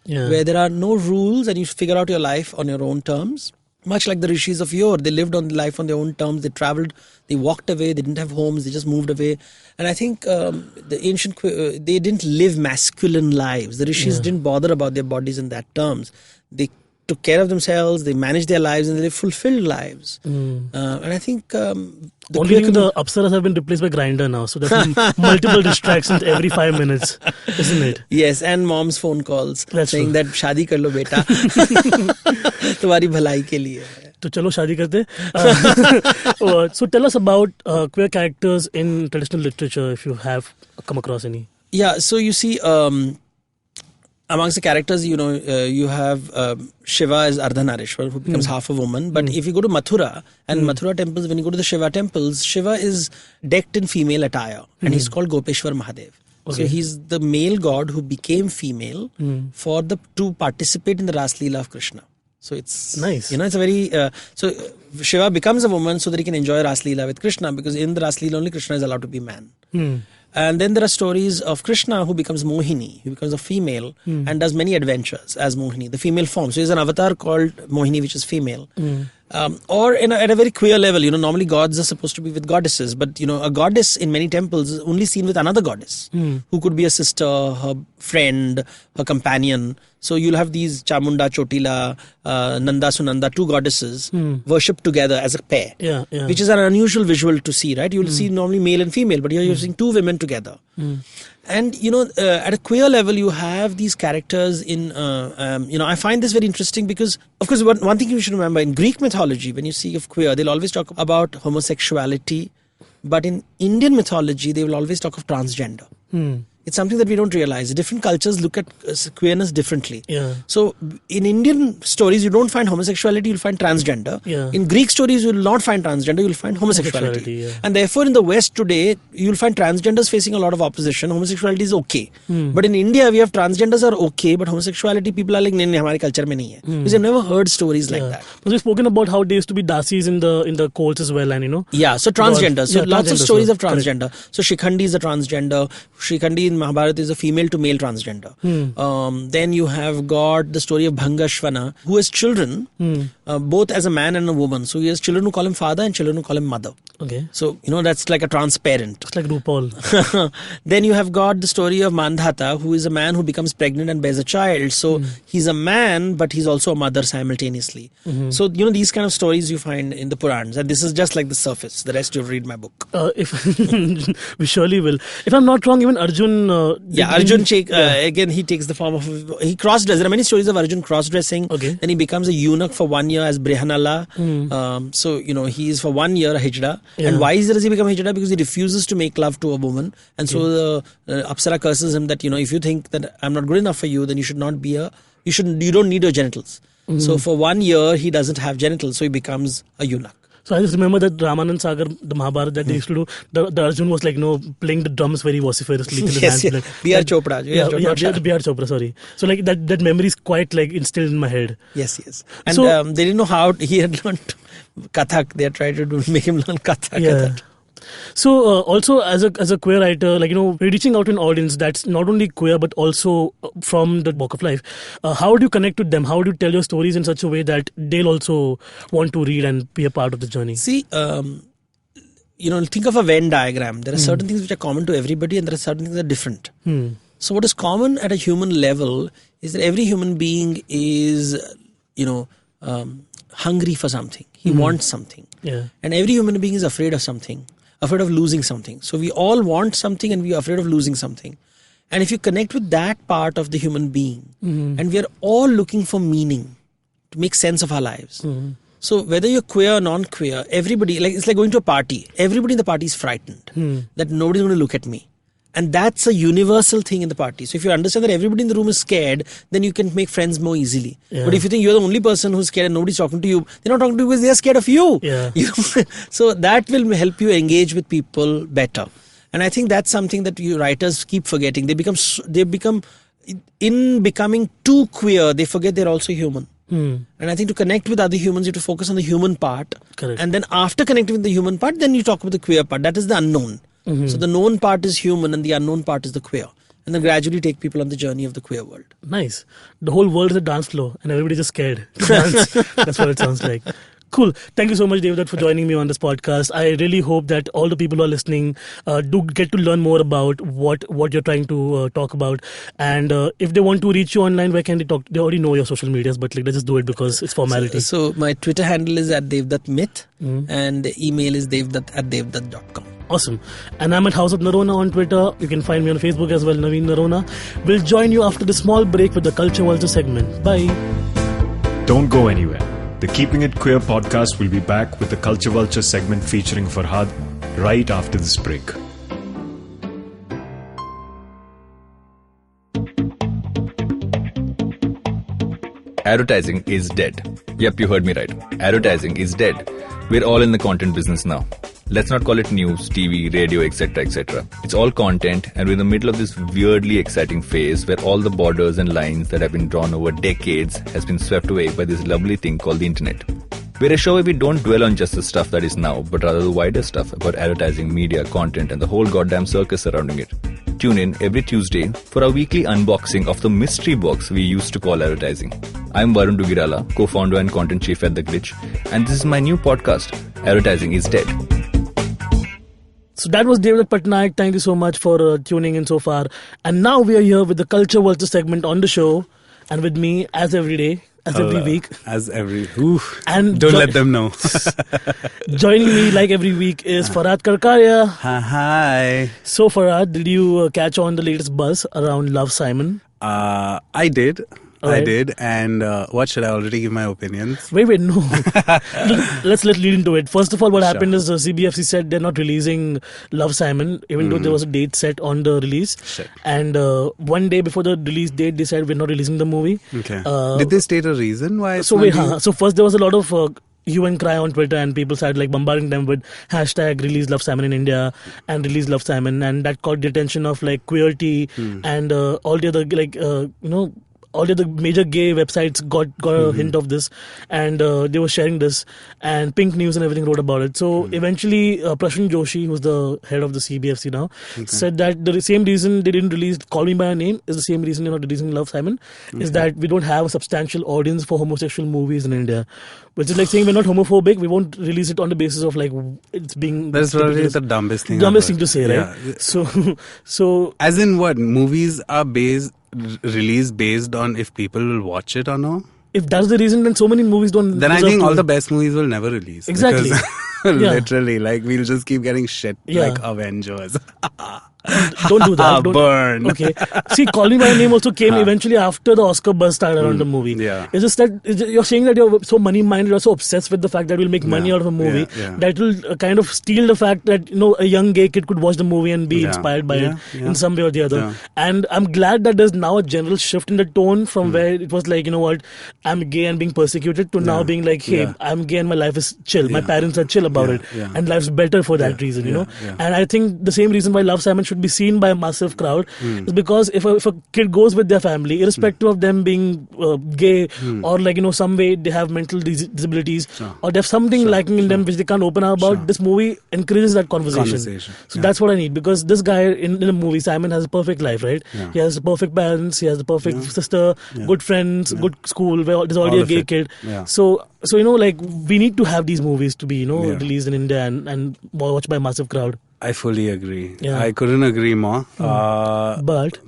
where there are no rules and you figure out your life on your own terms. Much like the rishis of yore, they lived on life on their own terms. They traveled, they walked away, they didn't have homes, they just moved away. And I think the ancient, they didn't live masculine lives. The rishis didn't bother about their bodies in that terms. They took care of themselves, they managed their lives, and they fulfilled lives. And I think only the apsaras have been replaced by Grindr now, so there's multiple distractions every 5 minutes, isn't it? Yes, and mom's phone calls saying that शादी कर लो बेटा, तुम्हारी भलाई के लिए. तो चलो शादी करते. So tell us about queer characters in traditional literature, if you have come across any. Yeah, so you see, amongst the characters, you have Shiva as Ardhanarishwar, who becomes half a woman. But if you go to Mathura, and Mathura temples, when you go to the Shiva temples, Shiva is decked in female attire. And he's called Gopeshwar Mahadev. Okay. So he's the male god who became female to participate in the Ras Leela of Krishna. So it's nice. It's a very... so Shiva becomes a woman so that he can enjoy Ras Leela with Krishna, because in the Ras Leela only Krishna is allowed to be man. And then there are stories of Krishna who becomes Mohini, who becomes a female and does many adventures as Mohini, the female form. So there's an avatar called Mohini, which is female. Or at a very queer level, normally gods are supposed to be with goddesses, but a goddess in many temples is only seen with another goddess who could be a sister, her friend, her companion. So you'll have these Chamunda, Chotila, Nanda, Sunanda, 2 goddesses worshipped together as a pair, which is an unusual visual to see, right? You'll see normally male and female, but here you're seeing 2 women together. And, at a queer level, you have these characters in, I find this very interesting because, of course, one thing you should remember, in Greek mythology, when you see of queer, they'll always talk about homosexuality. But in Indian mythology, they will always talk of transgender. It's something that we don't realize. Different cultures look at queerness differently. So in Indian stories, you don't find homosexuality, you'll find transgender. In Greek stories, you will not find transgender, you'll find homosexuality. And therefore, in the West today, you'll find transgenders facing a lot of opposition. Homosexuality is okay. But in India, we have transgenders are okay, but homosexuality, people are like, nahi, hamare culture mein nahi hai. Because I've never heard stories like that. We've spoken about how there used to be dasis in the courts as well, and Yeah, so transgender. So lots of stories of transgender. Correct. So Shikhandi is a transgender. Shikhandi in Mahabharata is a female to male transgender. Then you have got the story of Bhangashvana, who has children, both as a man and a woman. So he has children who call him father and children who call him mother. Okay. So, that's like a transparent. It's like RuPaul. Then you have got the story of Mandhata, who is a man who becomes pregnant and bears a child. So he's a man, but he's also a mother simultaneously. So, these kind of stories you find in the Purans. And this is just like the surface. The rest you'll read my book. If we surely will. If I'm not wrong, even Arjun... again, he takes the form of... He cross-dresses. There are many stories of Arjun cross-dressing. Okay. Then he becomes a eunuch for 1 year as Brihanala. So, he is for 1 year a hijra. Yeah. And why does he become hijra? Because he refuses to make love to a woman. And so the Apsara curses him that, if you think that I'm not good enough for you, then you should not be you don't need your genitals. So for 1 year, he doesn't have genitals. So he becomes a eunuch. So I just remember that Ramanand Sagar, the Mahabharata that they used to do, the Arjun was like, playing the drums very vociferously. Yes. B.R. Chopra. B.R. Chopra, sorry. So like that memory is quite like instilled in my head. Yes. And they didn't know how he had learned Kathak. They had tried to make him learn Kathak. Yeah. So also as a queer writer, reaching out to an audience that's not only queer but also from the walk of life, how do you connect with them? How do you tell your stories in such a way that they'll also want to read and be a part of the journey? See, think of a Venn diagram. There are certain things which are common to everybody and there are certain things that are different. So what is common at a human level is that every human being is, hungry for something. He wants something. Yeah. And every human being is afraid of something. Afraid of losing something. So we all want something and we are afraid of losing something. And if you connect with that part of the human being, and we are all looking for meaning to make sense of our lives. So whether you're queer or non-queer, everybody, it's like going to a party. Everybody in the party is frightened that nobody's going to look at me. And that's a universal thing in the party. So if you understand that everybody in the room is scared, then you can make friends more easily. Yeah. But if you think you're the only person who's scared and nobody's talking to you, they're not talking to you because they're scared of you. Yeah. So that will help you engage with people better. And I think that's something that you writers keep forgetting. They become in becoming too queer, they forget they're also human. And I think to connect with other humans, you have to focus on the human part. Correct. And then after connecting with the human part, then you talk about the queer part. That is the unknown. So the known part is human and the unknown part is the queer. And then gradually take people on the journey of the queer world. Nice. The whole world is a dance floor and everybody's just scared to dance. That's what it sounds like. Cool. Thank you so much, Devdutt, for joining me on this podcast. I really hope that all the people who are listening do get to learn more about what you're trying to talk about. And if they want to reach you online, where can they talk? They already know your social medias, but let's just do it because it's formality. So my Twitter handle is @DevduttMyth and the email is devdutt@devdutt.com. Awesome. And I'm at House of Narona on Twitter. You can find me on Facebook as well, Navin Narona. We'll join you after the small break with the Culture Vulture segment. Bye. Don't go anywhere. The Keeping It Queer podcast will be back with the Culture Vulture segment featuring Farhad right after this break. Advertising is dead. Yep, you heard me right. Advertising is dead. We're all in the content business now. Let's not call it news, TV, radio, etc., etc. It's all content, and we're in the middle of this weirdly exciting phase where all the borders and lines that have been drawn over decades has been swept away by this lovely thing called the internet. We're a show where we don't dwell on just the stuff that is now, but rather the wider stuff about advertising, media, content, and the whole goddamn circus surrounding it. Tune in every Tuesday for our weekly unboxing of the mystery box we used to call advertising. I'm Varun Dugirala, co-founder and content chief at The Glitch, and this is my new podcast, Advertising is Dead. So that was Devdutt Pattanaik. Thank you so much for tuning in so far. And now we are here with the Culture Vulture segment on the show. And with me, as every day, as every week. And don't let them know. Joining me like every week is Farhad Karkaria. Hi. So Farhad, did you catch on the latest buzz around Love, Simon? I did. Right. I did. And what should I already give my opinions? Wait, no. Let's lead into it. First of all, what happened is CBFC said they're not releasing Love, Simon, even though there was a date set on the release. Shit. And 1 day before the release date, they said we're not releasing the movie. Okay. Did they state a reason why? So first there was a lot of hue and cry on Twitter, and people started like bombarding them with hashtag release Love Simon in India and release Love Simon, and that caught the attention of like Queerty and all the other all the other major gay websites got a hint of this, and they were sharing this, and Pink News and everything wrote about it. So eventually, Prashant Joshi, who's the head of the CBFC now, said that the same reason they didn't release Call Me by Your Name is the same reason they're not releasing Love, Simon, is that we don't have a substantial audience for homosexual movies in India. Which is like saying we're not homophobic, we won't release it on the basis of like it's being... That's probably the dumbest thing to say, right? Yeah. So... As in what? Movies are released based on if people will watch it or no? If that's the reason, then so many movies don't... Then I think all the best movies will never release. Exactly. Literally, like we'll just keep getting shit like Avengers. Don't do that. Burn. Okay. See, Call Me by Your Name also came eventually after the Oscar buzz started around the movie. Yeah. It's just that you're saying that you're so money-minded, you're so obsessed with the fact that we'll make money out of a movie that will kind of steal the fact that, you know, a young gay kid could watch the movie and be inspired by it in some way or the other. Yeah. And I'm glad that there's now a general shift in the tone from where it was like, you know what, I'm gay and being persecuted to now being like, hey, I'm gay and my life is chill. My parents are chill about it. And life's better for that reason, you know. And I think the same reason why Love, Simon should be seen by a massive crowd is because if a kid goes with their family, irrespective of them being gay or like, you know, some way they have mental disabilities or they have something lacking in them which they can't open up about, this movie encourages that conversation. So that's what I need, because this guy in the movie, Simon, has a perfect life, right? He has the perfect parents, he has the perfect sister, good friends, good school, where there's already a gay kid. So you know, like, we need to have these movies to be, you know, released in India and watched by a massive crowd. I fully agree. I couldn't agree more. But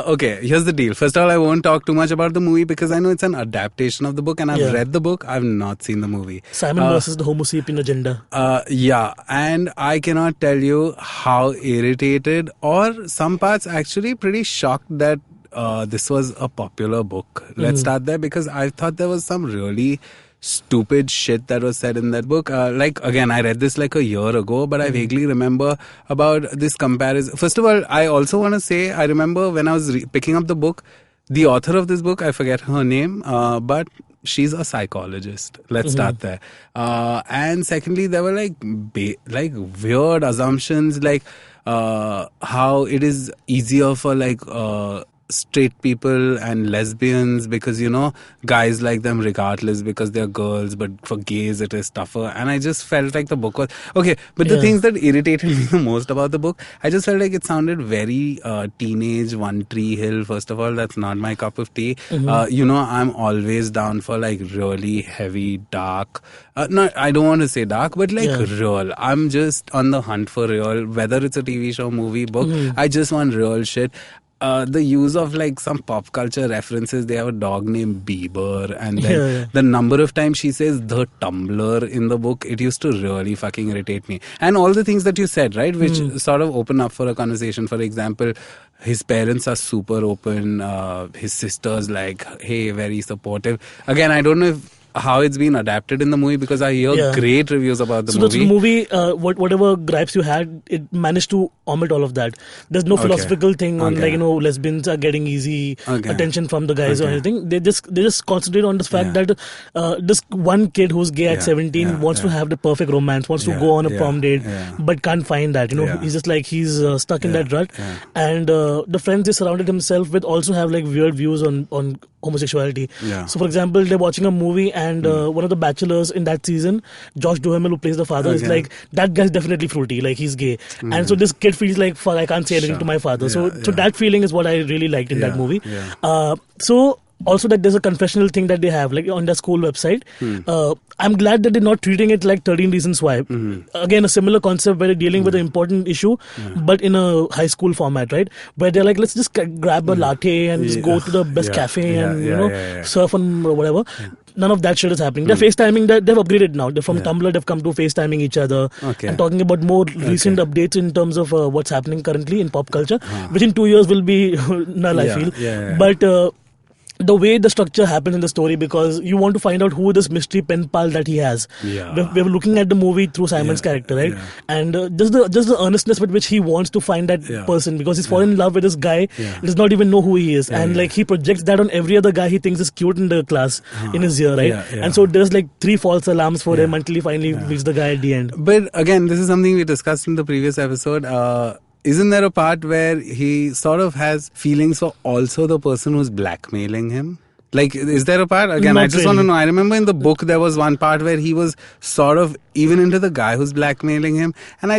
okay, here's the deal. First of all, I won't talk too much about the movie because I know it's an adaptation of the book, and I've read the book. I've not seen the movie. Simon versus the Homo sapien agenda. And I cannot tell you how irritated or some parts actually pretty shocked that this was a popular book. Let's start there, because I thought there was some really stupid shit that was said in that book. Like, again, I read this like a year ago, but I vaguely remember about this comparison. First of all, I also want to say, I remember when I was picking up the book, the author of this book, I forget her name, but she's a psychologist. Let's start there. And secondly, there were like weird assumptions, like how it is easier for like straight people and lesbians because, you know, guys like them regardless because they're girls, but for gays it is tougher. And I just felt like the book was okay, but the things that irritated me the most about the book, I just felt like it sounded very teenage, One Tree Hill. First of all, that's not my cup of tea. You know, I'm always down for like really heavy, dark, not, I don't want to say dark, but like real. I'm just on the hunt for real, whether it's a TV show, movie, book. I just want real shit. The use of like some pop culture references. They have a dog named Bieber, and then the number of times she says the Tumblr in the book, it used to really fucking irritate me. And all the things that you said, right, which sort of open up for a conversation. For example, his parents are super open. His sister's like, hey, very supportive. Again, I don't know how it's been adapted in the movie, because I hear great reviews about the movie. So the movie, whatever gripes you had, it managed to omit all of that. There's no philosophical thing on like, you know, lesbians are getting easy attention from the guys or anything. They just concentrate on the fact that this one kid who's gay at 17 wants to have the perfect romance, wants to go on a prom date, but can't find that. You know, he's just like he's stuck in that rut. And the friends he surrounded himself with also have like weird views on homosexuality. So for example, they're watching a movie and one of the bachelors in that season, Josh Duhamel, who plays the father, is like, that guy's definitely fruity, like he's gay. And so this kid feels like, fuck, I can't say anything to my father. So that feeling is what I really liked in that movie. So also that there's a confessional thing that they have like on their school website. I'm glad that they're not treating it like 13 Reasons Why. Again, a similar concept where they're dealing with an important issue, but in a high school format, right? Where they're like, let's just grab a latte and just go to the best cafe and, you know, surf on whatever. None of that shit is happening. They're FaceTiming. They've upgraded now. They're from Tumblr. They've come to FaceTiming each other and talking about more recent updates in terms of what's happening currently in pop culture, which in 2 years will be null, I feel. But the way the structure happens in the story, because you want to find out who this mystery pen pal that he has. We're looking at the movie through Simon's character, right? And just the earnestness with which he wants to find that person, because he's fallen in love with this guy, does not even know who he is, and like he projects that on every other guy he thinks is cute in the class in his year, right? And so there's like 3 false alarms for him until he finally reaches the guy at the end. But again, this is something we discussed in the previous episode. isn't there a part where he sort of has feelings for also the person who's blackmailing him? Like, is there a part? Again, Not I just really. want to know. I remember in the book there was one part where he was sort of even into the guy who's blackmailing him. And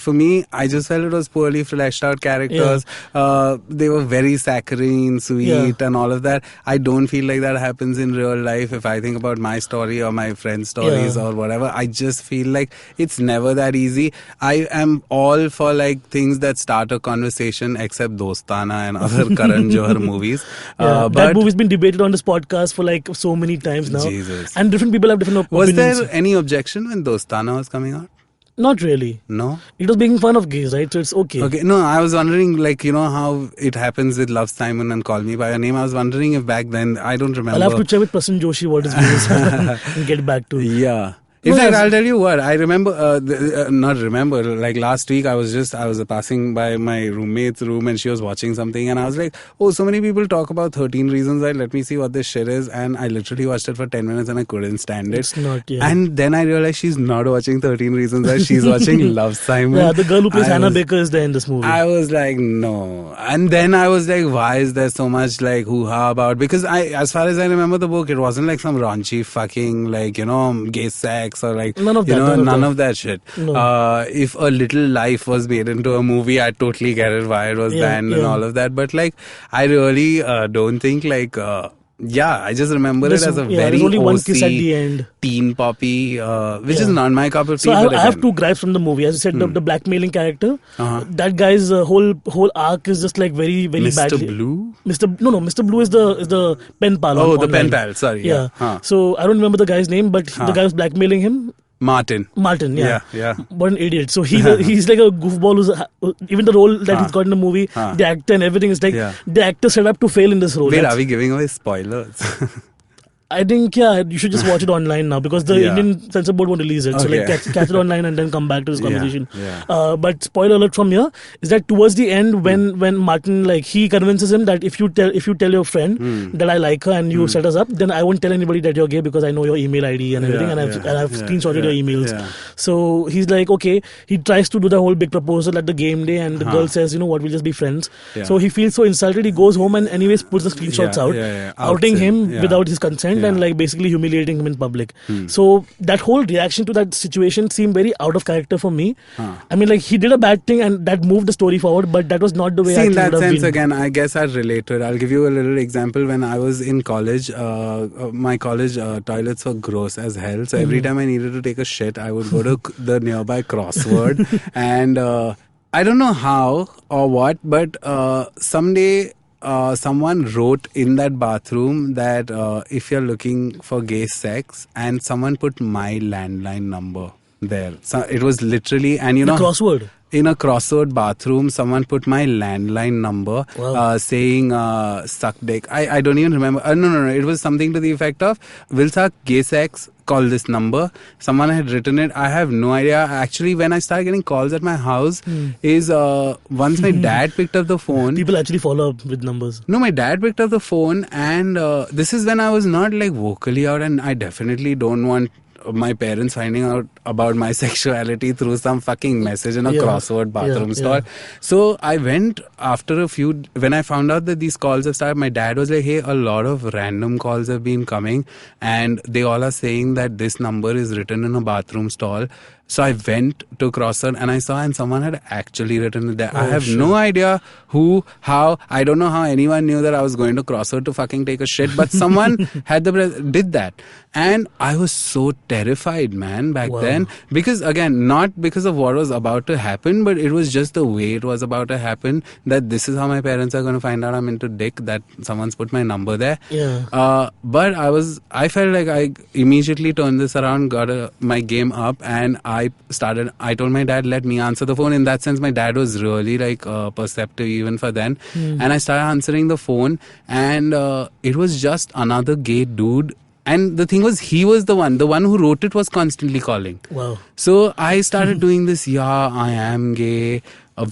for me, I just felt it was poorly fleshed out characters. They were very saccharine, sweet, and all of that. I don't feel like that happens in real life. If I think about my story or my friends' stories or whatever, I just feel like it's never that easy. I am all for like things that start a conversation, except Dostana and other Karan Johar movies. That movie's been debated on this podcast for like so many times now. Jesus. And different people have different Was opinions. there any objection when Dostana was coming out? Not really. No? It was making fun of gays, right? So it's okay. Okay, no, I was wondering, like, you know how it happens with Love Simon and Call Me By Your Name. I was wondering if back then, I don't remember. I'll have to check with Prasan Joshi what his views are and get back to. Yeah. In fact, I'll tell you what, I remember, like last week I was passing by my roommate's room and she was watching something and I was like, oh, so many people talk about 13 Reasons Why, let me see what this shit is. And I literally watched it for 10 minutes and I couldn't stand it. It's not, And then I realized she's not watching 13 Reasons Why, she's watching Love Simon. Yeah, the girl who plays Hannah Baker is there in this movie. I was like, no. And then I was like, why is there so much like hoo-ha about? Because as far as I remember the book, it wasn't like some raunchy fucking like, you know, gay sex or like, none of that, none of that shit. No. If A Little Life was made into a movie, I totally get it why it was banned and all of that. But like, I really don't think like, I just remember it as a very there's only one kiss at OC the end. teen poppy, which is not my cup of tea. So I but have again. two gripes from the movie. As you said, the blackmailing character, that guy's whole arc is just like very very Mr. badly. Blue? Mr. Blue is the pen pal. Oh, the online. pen pal, sorry. Yeah. Huh. So I don't remember the guy's name, but the guy was blackmailing him. Martin. Yeah. Yeah. What an idiot. So he's like a goofball who's, even the role that he's got in the movie, the actor and everything is like, the actor set up to fail in this role. Wait, are we giving away spoilers? I think, you should just watch it online now because the Indian censor board won't release it. So Okay. like catch it online and then come back to this conversation. Yeah. But spoiler alert from here is that towards the end when Martin, like, he convinces him that if you tell your friend that I like her and you set us up, then I won't tell anybody that you're gay because I know your email ID and everything and I've screenshotted your emails. Yeah. So he's like, okay, he tries to do the whole big proposal at the game day and the girl says, you know what, we'll just be friends. Yeah. So he feels so insulted, he goes home and anyways puts the screenshots out, outing him without his consent and like basically humiliating him in public. So that whole reaction to that situation seemed very out of character for me. I mean, like, he did a bad thing and that moved the story forward, but that was not the way I in think it that would have sense, been. again, I guess I'd relate to it. I'll give you a little example. When I was in college, my college toilets were gross as hell. So every time I needed to take a shit, I would go to the nearby crossword. And I don't know how or what, but someday someone wrote in that bathroom that if you're looking for gay sex, and someone put my landline number there. So it was literally, and you know, crossword. In a crossword bathroom, someone put my landline number saying suck dick. I don't even remember. No. It was something to the effect of, will suck gay sex, call this number. Someone had written it. I have no idea. Actually, when I started getting calls at my house is once my dad picked up the phone. People actually follow up with numbers. No, my dad picked up the phone and this is when I was not like vocally out, and I definitely don't want my parents finding out about my sexuality through some fucking message in a crossword bathroom stall. So I went after a few, when I found out that these calls have started, my dad was like, hey, a lot of random calls have been coming and they all are saying that this number is written in a bathroom stall. So I went to Crossword and I saw, and someone had actually written it there. I have no idea who, how, I don't know how anyone knew that I was going to Crossword to fucking take a shit, but someone did that. And I was so terrified, man, back then. Because again, not because of what was about to happen, but it was just the way it was about to happen, that this is how my parents are going to find out I'm into dick, that someone's put my number there. But I felt like I immediately turned this around, got my game up, and I told my dad, let me answer the phone. In that sense, my dad was really like perceptive even for then. And I started answering the phone, and it was just another gay dude. And the thing was, he was the one who wrote it was constantly calling. Wow. So I started doing this, I am gay.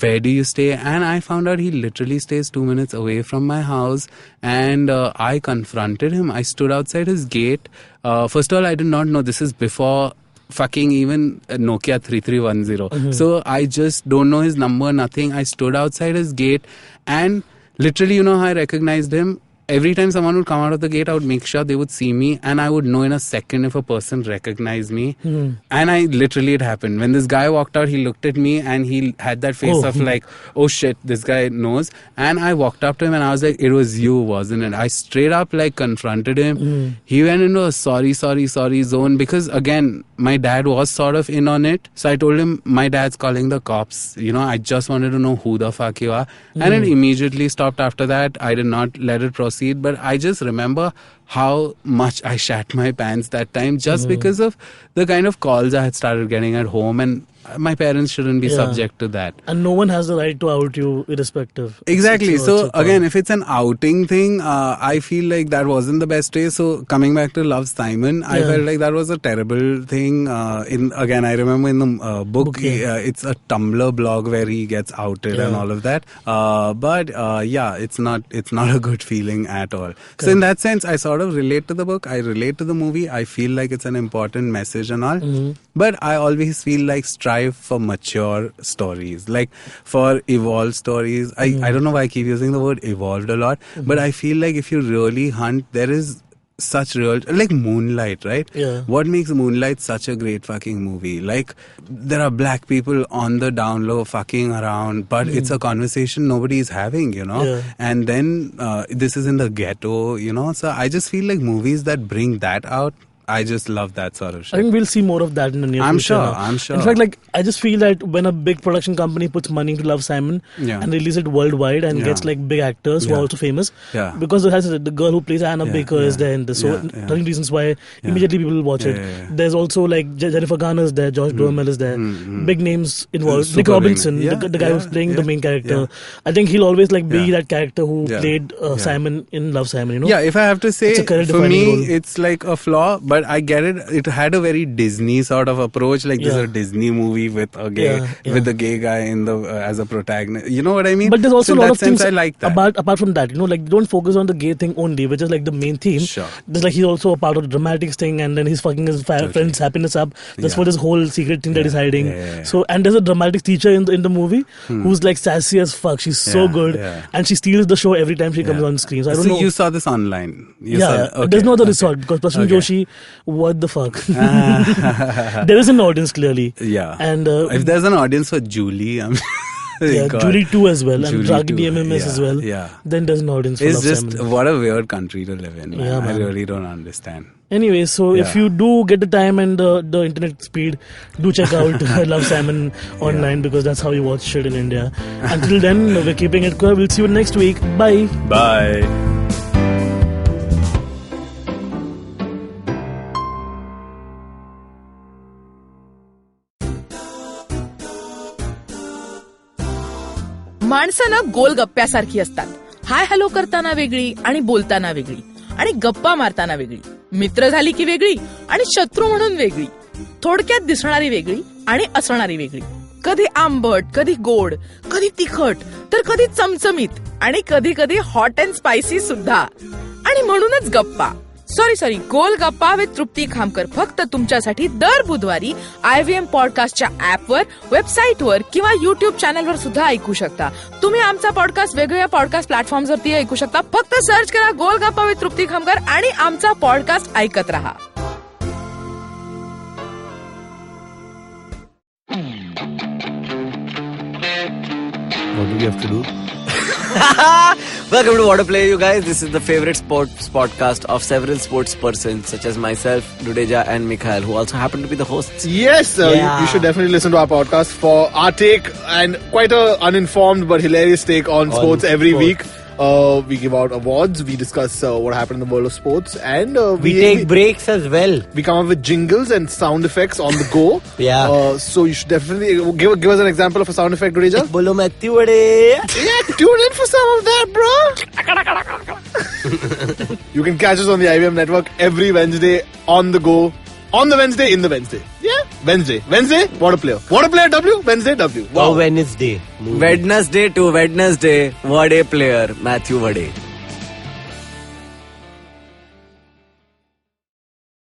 Where do you stay? And I found out he literally stays 2 minutes away from my house. And I confronted him. I stood outside his gate. First of all, I did not know, this is before fucking even Nokia 3310. So I just don't know his number, nothing. I stood outside his gate and literally, you know how I recognized him? Every time someone would come out of the gate, I would make sure they would see me, and I would know in a second if a person recognized me. And literally it happened. When this guy walked out, he looked at me and he had that face of like, oh shit, this guy knows. And I walked up to him and I was like, it was you, wasn't it? I straight up like confronted him. He went into a sorry zone because again, my dad was sort of in on it. So I told him, my dad's calling the cops. You know, I just wanted to know who the fuck you are. And it immediately stopped after that. I did not let it proceed. But I just remember how much I shat my pants that time just because of the kind of calls I had started getting at home, and my parents shouldn't be subject to that. And no one has the right to out you irrespective. Exactly. So again, if it's an outing thing, I feel like that wasn't the best way. So coming back to Love, Simon, I felt like that was a terrible thing. Again, I remember in the book, it's a Tumblr blog where he gets outed and all of that. But it's not a good feeling at all. So in that sense, I sort of relate to the book. I relate to the movie. I feel like it's an important message and all. But I always feel like strive for mature stories, like for evolved stories. I don't know why I keep using the word evolved a lot, but I feel like if you really hunt, there is such real, like Moonlight, right? Yeah. What makes Moonlight such a great fucking movie? Like, there are black people on the down low fucking around, but it's a conversation nobody is having, you know? Yeah. And then this is in the ghetto, you know? So I just feel like movies that bring that out, I just love that sort of shit. I think we'll see more of that in the near future. I'm sure. In fact, like, I just feel that when a big production company puts money into Love, Simon and release it worldwide and gets like big actors who are also famous, because it has the girl who plays Anna Baker is there in this. So, telling reasons why immediately people will watch it. There's also like Jennifer Garner's there, Josh Duhamel is there, big names involved. Nick Robinson, the guy who's playing the main character. I think he'll always like be that character who played Simon in Love, Simon, you know? Yeah, if I have to say, for me, role. it's like a flaw, but I get it. It had a very Disney sort of approach, like this is a Disney movie with a gay with the gay guy in the as a protagonist. You know what I mean? But there's also a lot of things I like that. apart from that, you know, like don't focus on the gay thing only, which is like the main theme. Sure. There's like he's also a part of the dramatics thing, and then he's fucking his friend's happiness up. That's for this whole secret thing that he's hiding. So, and there's a dramatics teacher in the movie who's like sassy as fuck. She's so good, and she steals the show every time she comes on screen. So I don't know. You saw this online. There's no other resort because Prashant Joshi, what the fuck? There is an audience clearly. Yeah. And if there's an audience for Julie, Julie 2 as well, and Ragini MMS as well. Yeah. Then there's an audience for It's Love, just Simon. what a weird country to live in. Man. Yeah, man. I really don't understand. Anyway, so if you do get the time and the internet speed, do check out Love, Simon online because that's how you watch shit in India. Until then, we're keeping it cool. We'll see you next week. Bye. Bye. माणसं गोलगप्प्यासारखी असतात. Hi hello करताना वेगळी आणि बोलताना वेगळी आणि गप्पा मारताना वेगळी, मित्र झाली की वेगळी आणि शत्रू म्हणून वेगळी, थोडक्यात दिसणारी वेगळी आणि असणारी वेगळी, कधी आंबट, कधी गोड, कधी तिखट, तर कधी चमचमीत आणि कधी कधी हॉट अँड स्पायसी सुद्धा. आणि म्हणूनच गप्पा सॉरी गोल गप्पा विथ तृप्ती खामकर फक्त तुमच्यासाठी दर बुधवारी IVM पॉडकास्टच्या ऍपवर, वेबसाईटवर किंवा युट्यूब चॅनलवर सुद्धा ऐकू शकता. तुम्ही आमचा पॉडकास्ट वेगवेगळ्या पॉडकास्ट प्लॅटफॉर्मवरती ऐकू शकता. फक्त सर्च करा गोल गप्पा विथ तृप्ती खामकर आणि आमचा पॉडकास्ट ऐकत रहा. What do we have to do? Welcome to What a Play, you guys. This is the favorite sports podcast of several sports persons such as myself, Dudeja and Mikhail, who also happen to be the hosts. Yes, you should definitely listen to our podcast for our take and quite a uninformed but hilarious take on sports every week. We give out awards, we discuss what happened in the world of sports, and we take breaks as well. We come up with jingles and sound effects on the go. So you should definitely give us an example of a sound effect, Dudeja. Bolo Matthi Vade. Yeah, tune in for some of that, bro. You can catch us on the IVM network every Wednesday on the go. On the Wednesday, in the Wednesday. Yeah, Wednesday, What a Player. What a Player W, Wednesday W. Wow. Wednesday to Wednesday, What a Player, Matthew Vade.